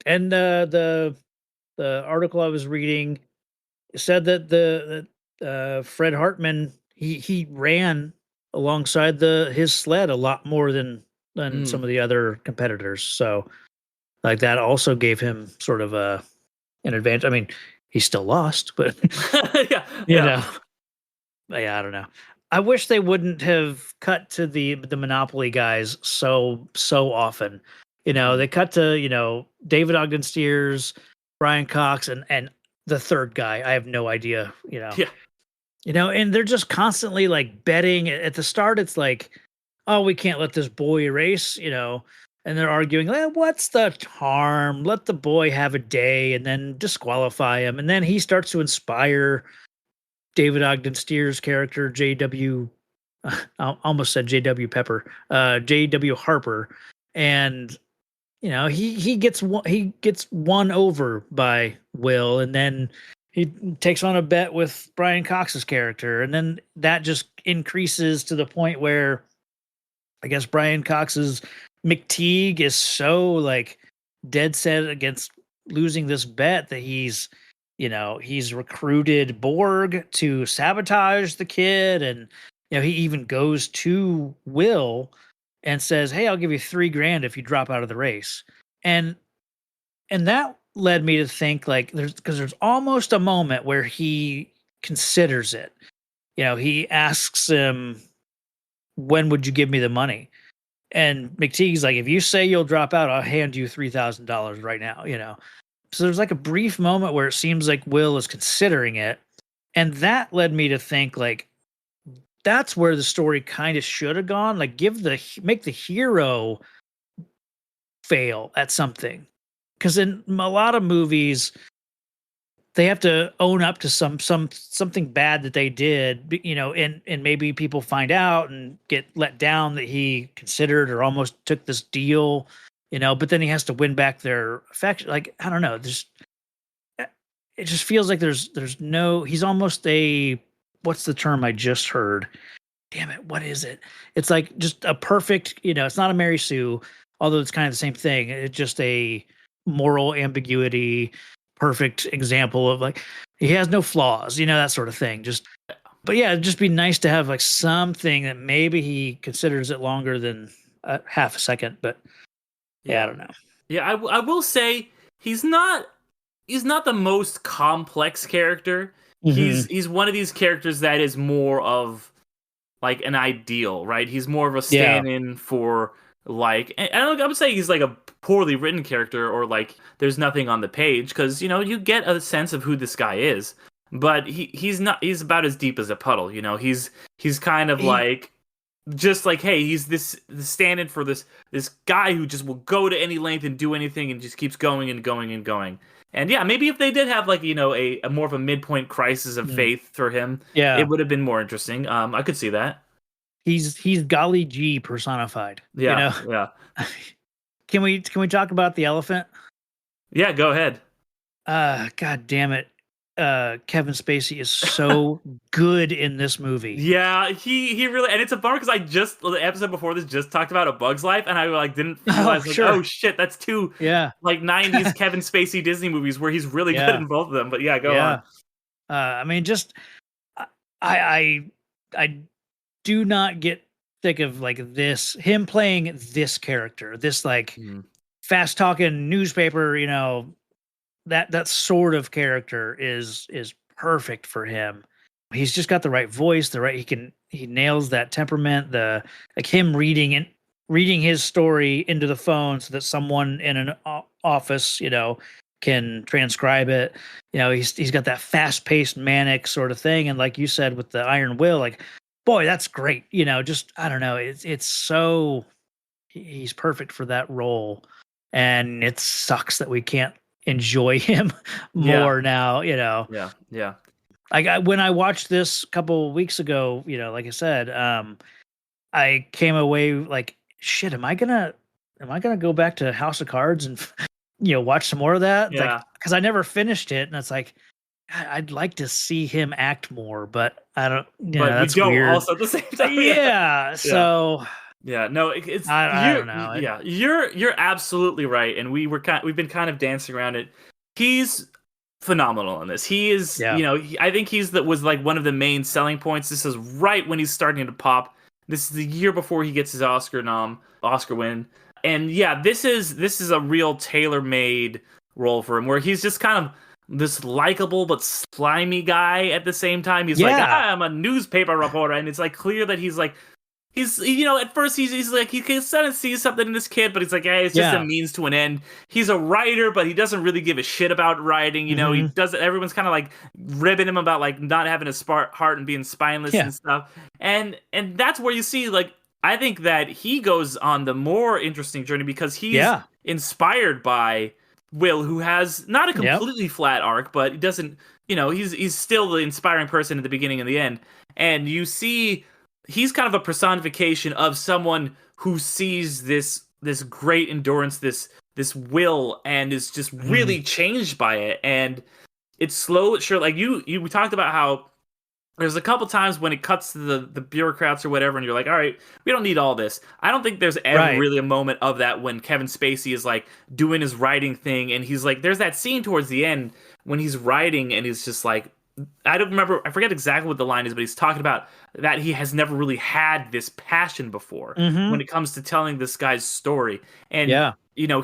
And the article I was reading said that Fred Hartman, he ran alongside his sled a lot more than some of the other competitors. So like that also gave him sort of an advantage. I mean, he still lost, but you know, I don't know. I wish they wouldn't have cut to the Monopoly guys so often. They cut to, David Ogden Stiers, Brian Cox, and the third guy. I have no idea, and they're just constantly like betting. At the start, it's like, oh, we can't let this boy race, and they're arguing, what's the harm? Let the boy have a day and then disqualify him. And then he starts to inspire David Ogden Stiers' character, J.W. I almost said J.W. Pepper, J.W. Harper. And, he gets won over by Will, and then he takes on a bet with Brian Cox's character. And then that just increases to the point where I guess Brian Cox's McTeague is so like dead set against losing this bet that he's recruited Borg to sabotage the kid. And, he even goes to Will and says, hey, I'll give you $3,000 if you drop out of the race. And that led me to think like there's almost a moment where he considers it. He asks him, when would you give me the money? And McTeague's like, if you say you'll drop out, I'll hand you $3,000 right now, So there's like a brief moment where it seems like Will is considering it. And that led me to think like, that's where the story kind of should have gone. Like make the hero fail at something. Because in a lot of movies, they have to own up to something bad that they did, and maybe people find out and get let down that he considered or almost took this deal, but then he has to win back their affection. Like, I don't know. It just feels like there's no, he's almost what's the term I just heard? Damn it. What is it? It's like just a perfect, it's not a Mary Sue, although it's kind of the same thing. It's just a moral ambiguity, perfect example of like he has no flaws, that sort of thing. But it'd just be nice to have like something that maybe he considers it longer than half a second. But I don't know. Yeah, I will say he's not the most complex character. Mm-hmm. He's one of these characters that is more of like an ideal, right? He's more of a stand-in for like, and I would say he's like a poorly written character, or like there's nothing on the page, because you get a sense of who this guy is, but he's about as deep as a puddle. He's kind of like just like, hey, he's the stand-in for this guy who just will go to any length and do anything and just keeps going and going and going. And yeah, maybe if they did have like, a more of a midpoint crisis of faith for him, it would have been more interesting. I could see that. He's Golly G personified. Yeah, yeah. Can we talk about the elephant? Yeah, go ahead. God damn it. Kevin Spacey is so good in this movie. Yeah, he really, and it's a bummer because the episode before this just talked about A Bug's Life, and I like didn't realize oh shit, that's two like 90s Kevin Spacey Disney movies where he's really good in both of them. But yeah, go on. I mean, just I do not get sick of like him playing this character, this like fast talking newspaper, that sort of character is perfect for him. He's just got the right voice, he nails that temperament, him reading his story into the phone so that someone in an office, can transcribe it. He's got that fast-paced manic sort of thing. And like you said with the Iron Will, like, boy, that's great. Just, I don't know. It's so, he's perfect for that role. And it sucks that we can't enjoy him more now, Yeah. When I watched this a couple weeks ago, like I said, I came away like, shit, am I gonna go back to House of Cards and watch some more of that? Yeah. Because I never finished it, and it's like I'd like to see him act more, but I don't. But that's we don't weird. also at the same time. Yeah. So. Yeah, no, it's I don't know. Yeah, you're absolutely right, and we've been kind of dancing around it. He's phenomenal in this. He is, I think was like one of the main selling points. This is right when he's starting to pop. This is the year before he gets his Oscar win, and yeah, this is a real tailor-made role for him, where he's just kind of this likable but slimy guy at the same time. He's like, I'm a newspaper reporter, and it's like clear that he's like. He's, at first he's like, he can sort of see something in this kid, but he's like, hey, it's just a means to an end. He's a writer, but he doesn't really give a shit about writing. He doesn't, everyone's kind of like ribbing him about like not having a heart and being spineless and stuff. And that's where you see, like, I think that he goes on the more interesting journey because he's inspired by Will, who has not a completely flat arc, but he doesn't, he's still the inspiring person at the beginning and the end. And you see, he's kind of a personification of someone who sees this great endurance, this will, and is just really changed by it. And it's slow, sure. Like we talked about how there's a couple times when it cuts to the bureaucrats or whatever, and you're like, all right, we don't need all this. I don't think there's ever really a moment of that when Kevin Spacey is like doing his writing thing, and he's like, there's that scene towards the end when he's writing, and he's just like, I forget exactly what the line is, but he's talking about that he has never really had this passion before when it comes to telling this guy's story. And,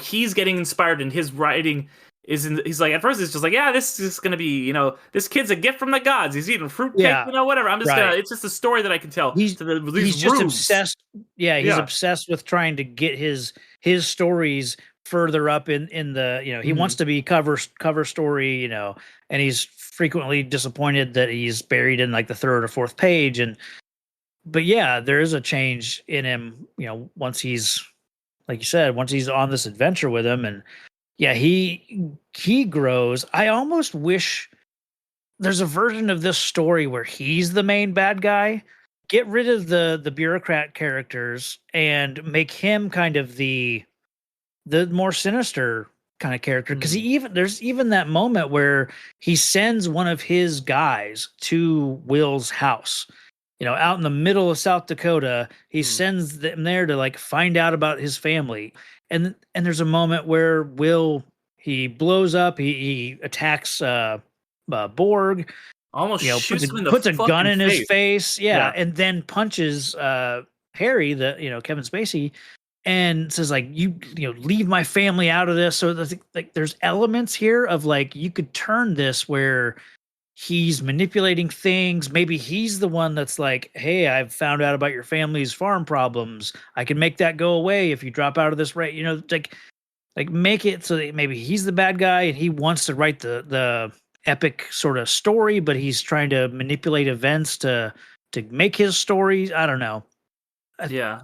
he's getting inspired in his writing. He's like, at first it's just like, this is going to be, this kid's a gift from the gods. He's eating fruitcake, whatever. I'm just it's just a story that I can tell. He's just obsessed. Yeah. He's obsessed with trying to get his stories further up in the, he wants to be cover story, and he's frequently disappointed that he's buried in like the third or fourth page. But there is a change in him, once he's, like you said, once he's on this adventure with him, and he grows. I almost wish there's a version of this story where he's the main bad guy. Get rid of the bureaucrat characters and make him kind of the more sinister kind of character, because there's even that moment where he sends one of his guys to Will's house, out in the middle of South Dakota. He sends them there to like find out about his family, and there's a moment where Will, he blows up, he attacks Borg, almost puts a gun in his face, and then punches Harry, Kevin Spacey, and says like, you leave my family out of this. So there's elements here of like, you could turn this where he's manipulating things. Maybe he's the one that's like, hey, I've found out about your family's farm problems. I can make that go away if you drop out of this, right? Like make it so that maybe he's the bad guy and he wants to write the epic sort of story, but he's trying to manipulate events to make his stories. I don't know. Yeah.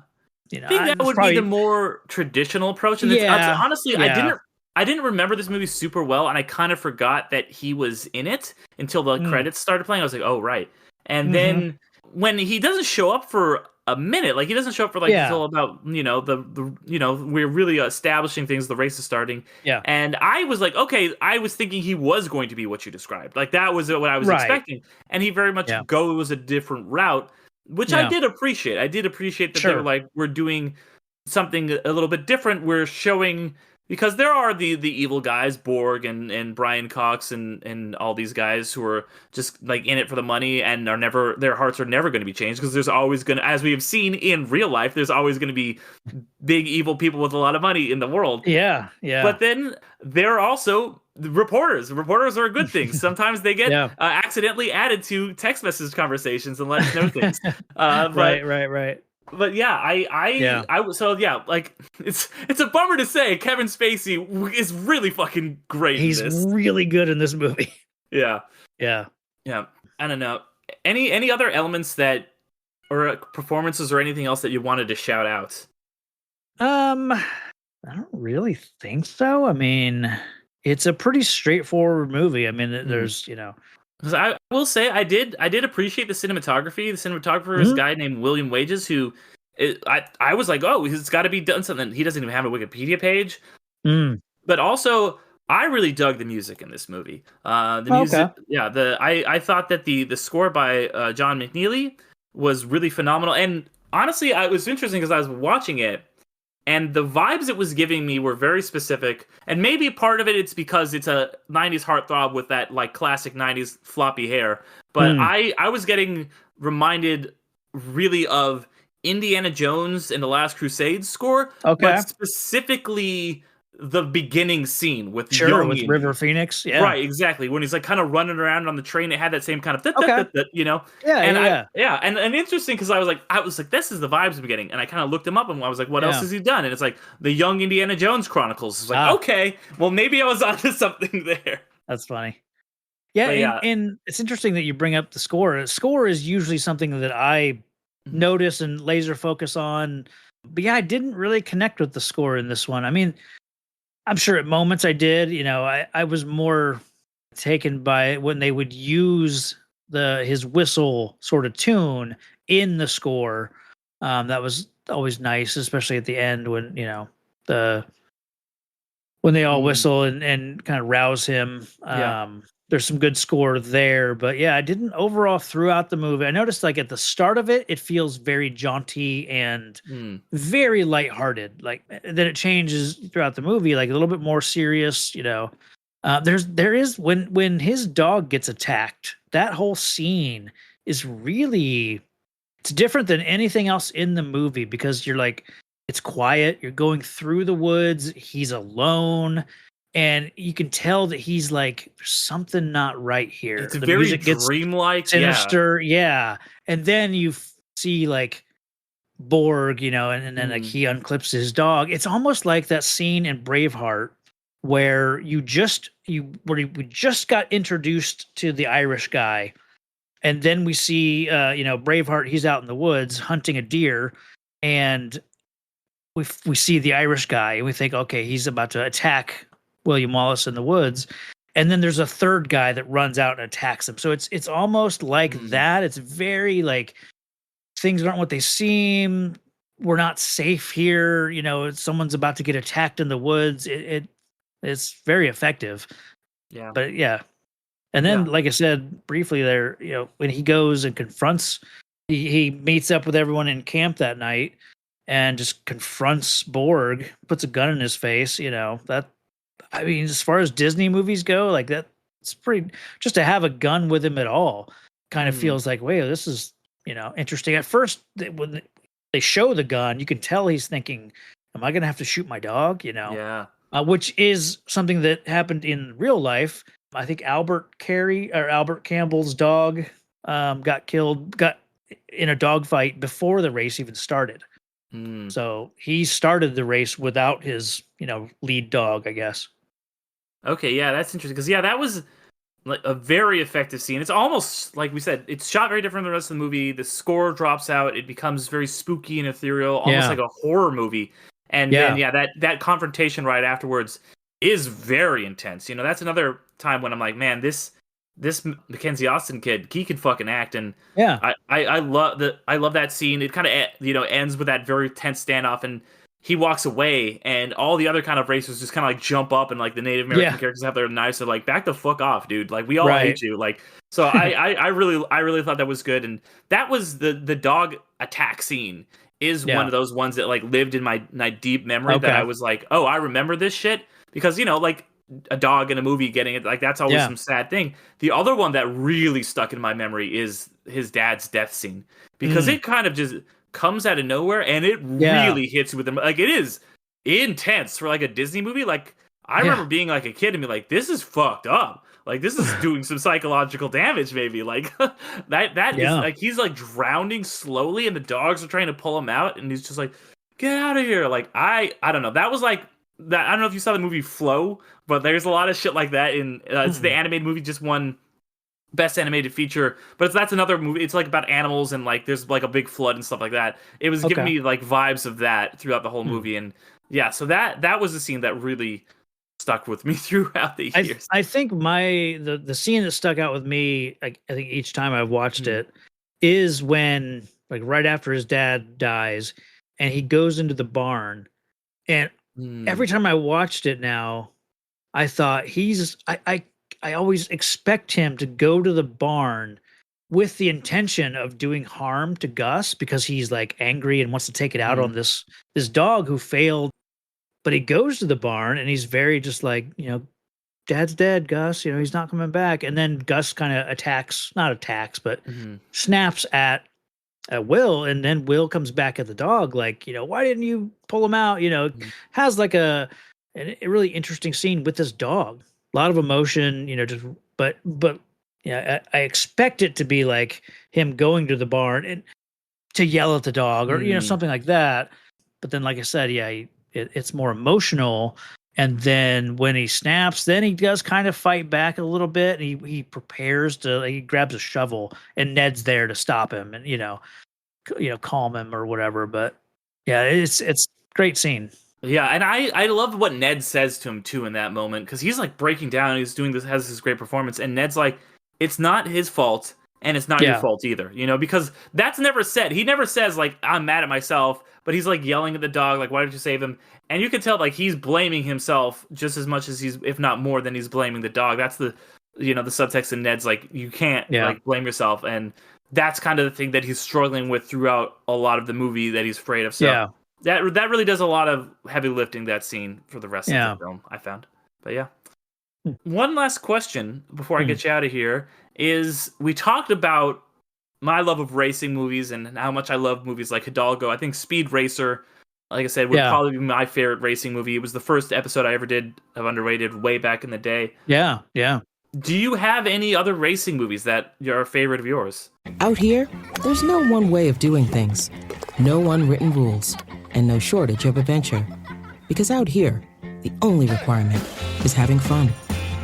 You know, I think that it's would be the more traditional approach. And Yeah, honestly, yeah. I didn't remember this movie super well, and I kind of forgot that he was in it until the Mm. credits started playing. I was like, oh right. And Mhm. then when he doesn't show up for a minute, like he doesn't show up for like Yeah. until about the we're really establishing things. The race is starting, Yeah. and I was like, okay, I was thinking he was going to be what you described. Like that was what I was Right. expecting, and he very much Yeah. goes a different route, which I Yeah. did appreciate. I did appreciate that they were Sure. like, we're doing something a little bit different. We're showing, because there are the evil guys, Borg and Brian Cox and all these guys who are just like in it for the money and are never, their hearts are never going to be changed, because there's always going to, as we have seen in real life, there's always going to be big evil people with a lot of money in the world. Yeah. Yeah. But then there are also the reporters. Reporters are a good thing. Sometimes they get Yeah. accidentally added to text message conversations and let us know things. Right. But yeah, Yeah. so yeah, like it's a bummer to say Kevin Spacey is really fucking great He's in this. really good in this movie. Yeah. Yeah. Yeah. I don't know. Any other elements that, or performances or anything else that you wanted to shout out? I don't really think so. I mean, it's a pretty straightforward movie. I mean, there's, Because I will say I did appreciate the cinematography. The cinematographer is a guy named William Wages, who I was like, oh, he's got to be done something. He doesn't even have a Wikipedia page. But also, I really dug the music in this movie. The music, I thought that the score by John McNeely was really phenomenal. And honestly, it was interesting because I was watching it, and the vibes it was giving me were very specific. And maybe part of it's because it's a 90s heartthrob with that like classic 90s floppy hair. But I was getting reminded really of Indiana Jones and the Last Crusade score. Okay. But specifically the beginning scene with with Indy. River Phoenix. Yeah. Right, exactly. When he's like kind of running around on the train, it had that same kind of Yeah. And interesting because I was like, this is the vibes I'm getting, and I kind of looked him up and I was like, what else has he done? And it's like the Young Indiana Jones Chronicles. It's like, okay, well maybe I was onto something there. That's funny. Yeah, and it's interesting that you bring up the score. Score is usually something that I notice and laser focus on, but yeah, I didn't really connect with the score in this one. I mean, I'm sure at moments I did. I was more taken by when they would use his whistle sort of tune in the score. That was always nice, especially at the end when when they all whistle and kind of rouse him. There's some good score there, but yeah, I didn't overall throughout the movie. I noticed like at the start of it, it feels very jaunty and very lighthearted. Like then it changes throughout the movie, like a little bit more serious. There is when his dog gets attacked, that whole scene is really, it's different than anything else in the movie because you're like, it's quiet. You're going through the woods. He's alone. And you can tell that he's like, there's something not right here. It's the very music gets dreamlike, sinister, And then you see like Borg, and then like he unclips his dog. It's almost like that scene in Braveheart where we just got introduced to the Irish guy, and then we see Braveheart. He's out in the woods hunting a deer, and we see the Irish guy, and we think, okay, he's about to attack William Wallace in the woods, and then there's a third guy that runs out and attacks him. So it's almost like that. It's very like things aren't what they seem. We're not safe here. Someone's about to get attacked in the woods. It's very effective. Yeah. But yeah. And then, like I said briefly there, when he goes and confronts, he meets up with everyone in camp that night and just confronts Borg, puts a gun in his face, I mean, as far as Disney movies go, like that, it's pretty, just to have a gun with him at all kind of feels like, wait, this is, interesting. At first, when they show the gun, you can tell he's thinking, am I going to have to shoot my dog? Yeah. Which is something that happened in real life. I think Albert Campbell's dog got in a dogfight before the race even started. So he started the race without his, lead dog, I guess. Okay, yeah, that's interesting because that was like a very effective scene. It's almost like we said, it's shot very different than the rest of the movie. The score drops out. It becomes very spooky and ethereal, almost like a horror movie. And then that confrontation right afterwards is very intense. You know, that's another time when I'm like, man, this Mackenzie Austin kid, he can fucking act. And I love that scene. It kind of ends with that very tense standoff, and he walks away, and all the other kind of racers just kind of like jump up, and like the Native American characters have their knives. So like, back the fuck off, dude. Like, we all hate you. Like, so I really thought that was good. And that was the dog attack scene is one of those ones that like lived in my deep memory that I was like, oh, I remember this shit, because, you know, like a dog in a movie getting it, like that's always some sad thing. The other one that really stuck in my memory is his dad's death scene, because it kind of just comes out of nowhere, and it really hits you with them. Like, it is intense for like a Disney movie. Like, I remember being like a kid and be like, this is fucked up. Like, this is doing some psychological damage, maybe. Like, that is like, he's like drowning slowly, and the dogs are trying to pull him out, and he's just like, get out of here. Like, I don't know. That was like that. I don't know if you saw the movie Flow, but there's a lot of shit like that in it's the animated movie, just won Best Animated Feature, but that's another movie. It's like about animals, and like there's like a big flood and stuff like that. It was giving me like vibes of that throughout the whole movie. And so that was a scene that really stuck with me throughout the years. I think the scene that stuck out with me, like, I think each time I've watched it, is when, like, right after his dad dies and he goes into the barn, and every time I watched it now, I thought I always expect him to go to the barn with the intention of doing harm to Gus, because he's like angry and wants to take it out on this dog who failed. But he goes to the barn and he's very just like, you know, Dad's dead, Gus, you know, he's not coming back. And then Gus kind of but snaps at Will, and then Will comes back at the dog like, you know, why didn't you pull him out? You know, has like a really interesting scene with this dog. A lot of emotion, you know, just but yeah, I expect it to be like him going to the barn and to yell at the dog, or you know, something like that. But then, like I said, it's more emotional. And then when he snaps, then he does kind of fight back a little bit. And he prepares to, he grabs a shovel, and Ned's there to stop him and you know, calm him or whatever. But yeah, it's great scene. Yeah, and I love what Ned says to him too in that moment, because he's like breaking down, he's doing this, has this great performance, and Ned's like, it's not his fault, and it's not your fault either, you know, because that's never said. He never says like, I'm mad at myself, but he's like yelling at the dog, like, why did you save him? And you can tell like he's blaming himself just as much as he's, if not more than he's blaming the dog. That's the, you know, the subtext in Ned's like, you can't like blame yourself, and that's kind of the thing that he's struggling with throughout a lot of the movie that he's afraid of. So that really does a lot of heavy lifting, that scene, for the rest of the film, I found. But one last question before I get you out of here is, we talked about my love of racing movies and how much I love movies like Hidalgo. I think Speed Racer, like I said, would probably be my favorite racing movie. It was the first episode I ever did of Underrated way back in the day. Yeah. Do you have any other racing movies that are a favorite of yours? Out here, there's no one way of doing things. No unwritten rules. And no shortage of adventure. Because out here, the only requirement is having fun.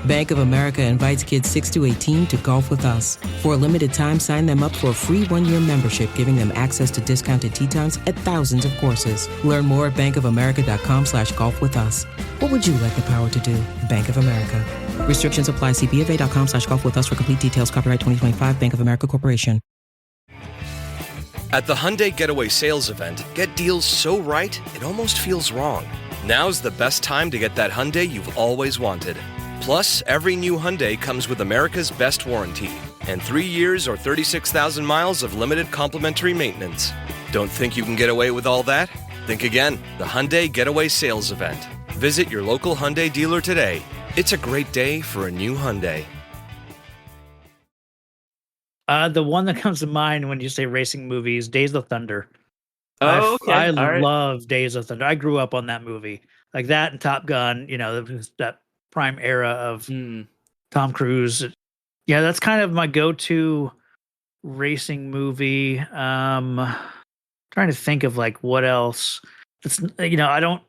Bank of America invites kids 6 to 18 to golf with us. For a limited time, sign them up for a free 1-year membership, giving them access to discounted tee times at thousands of courses. Learn more at bankofamerica.com/golf with us. What would you like the power to do? Bank of America. Restrictions apply. See BofA.com/golf with us for complete details. Copyright 2025 Bank of America Corporation. At the Hyundai Getaway Sales Event, get deals so right, it almost feels wrong. Now's the best time to get that Hyundai you've always wanted. Plus, every new Hyundai comes with America's Best Warranty and 3 years or 36,000 miles of limited complimentary maintenance. Don't think you can get away with all that? Think again. The Hyundai Getaway Sales Event. Visit your local Hyundai dealer today. It's a great day for a new Hyundai. The one that comes to mind when you say racing movies, Days of Thunder. Oh, okay. I love Days of Thunder. I grew up on that movie. Like that and Top Gun, you know, that prime era of Tom Cruise. Yeah, that's kind of my go-to racing movie. Trying to think of like what else. It's, you know,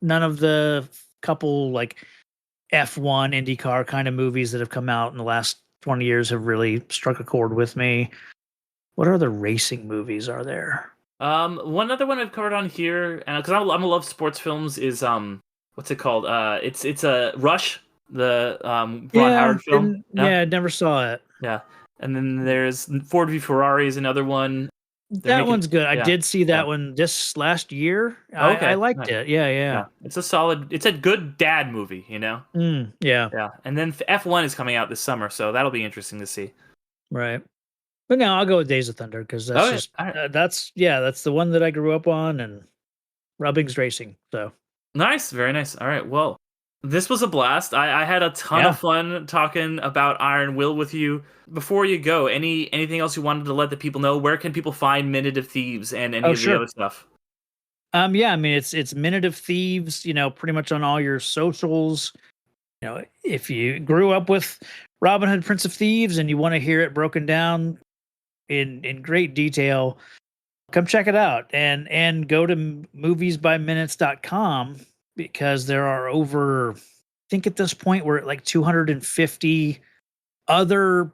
none of the couple like F1 IndyCar kind of movies that have come out in the last 20 years have really struck a chord with me. What other racing movies are there? One other one I've covered on here, because I'm a love sports films, is what's it called? It's a Rush, the Ron Howard film. Yeah, never saw it. Yeah, and then there's Ford v Ferrari is another one. That one's good. I did see that one this last year. I liked it. Yeah. It's a good dad movie, you know? Yeah. And then F1 is coming out this summer, so that'll be interesting to see. Right. But no, I'll go with Days of Thunder because that's that's the one that I grew up on, and Rubbing's racing. So nice, very nice. All right, well, this was a blast. I had a ton of fun talking about Iron Will with you. Before you go, anything else you wanted to let the people know? Where can people find Minute of Thieves and any of the other stuff? I mean, it's Minute of Thieves, pretty much on all your socials. If you grew up with Robin Hood, Prince of Thieves, and you want to hear it broken down in great detail, come check it out and go to moviesbyminutes.com, because there are over, I think at this point we're at like 250 other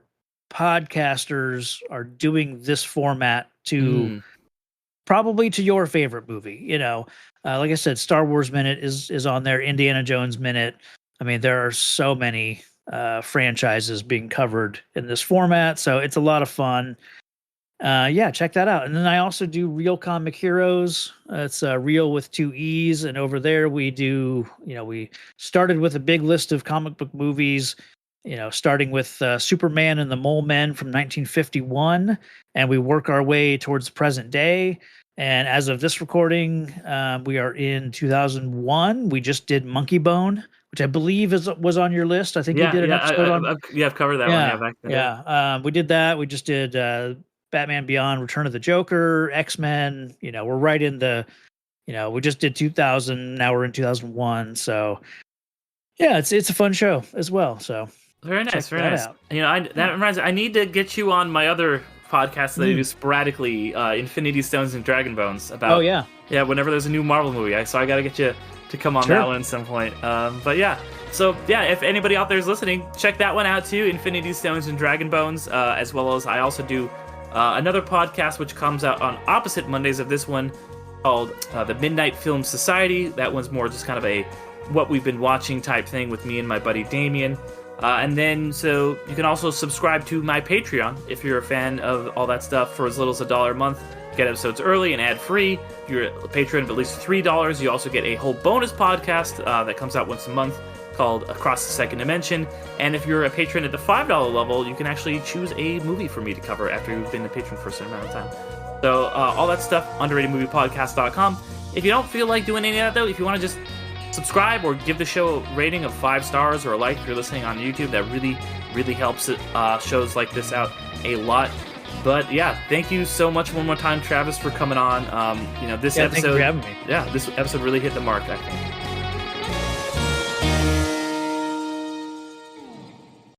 podcasters are doing this format to probably to your favorite movie. Like I said, Star Wars Minute is on there, Indiana Jones Minute. I mean, there are so many franchises being covered in this format, so it's a lot of fun. Check that out. And then I also do Real Comic Heroes. It's Real with 2 E's. And over there we do, we started with a big list of comic book movies, starting with Superman and the Mole Men from 1951. And we work our way towards present day. And as of this recording, we are in 2001. We just did Monkey Bone, which I believe was on your list. I think you did an episode on. I've covered that one. We did that. We just did Batman Beyond, Return of the Joker, X-Men. We're right in the, we just did 2000. Now we're in 2001. So yeah, it's a fun show as well. So very nice, very nice. Out. That reminds me, I need to get you on my other podcast that I do sporadically, Infinity Stones and Dragon Bones. About whenever there's a new Marvel movie. So I got to get you to come on that one at some point. So if anybody out there is listening, check that one out too, Infinity Stones and Dragon Bones, as well as I also do another podcast which comes out on opposite Mondays of this one, called the Midnight Film Society. That one's more just kind of a what we've been watching type thing with me and my buddy Damien. And then so you can also subscribe to my Patreon if you're a fan of all that stuff for as little as $1 a month. Get episodes early and ad-free. If you're a patron of at least $3, you also get a whole bonus podcast that comes out once a month called Across the Second Dimension. And if you're a patron at the $5 level, you can actually choose a movie for me to cover after you've been a patron for a certain amount of time. So all that stuff, underratedmoviepodcast.com. If you don't feel like doing any of that, though, if you want to just subscribe or give the show a rating of 5 stars or a like if you're listening on YouTube, that really, really helps shows like this out a lot. But yeah, thank you so much one more time, Travis, for coming on. This episode, thank you for having me. Yeah, this episode really hit the mark, I think.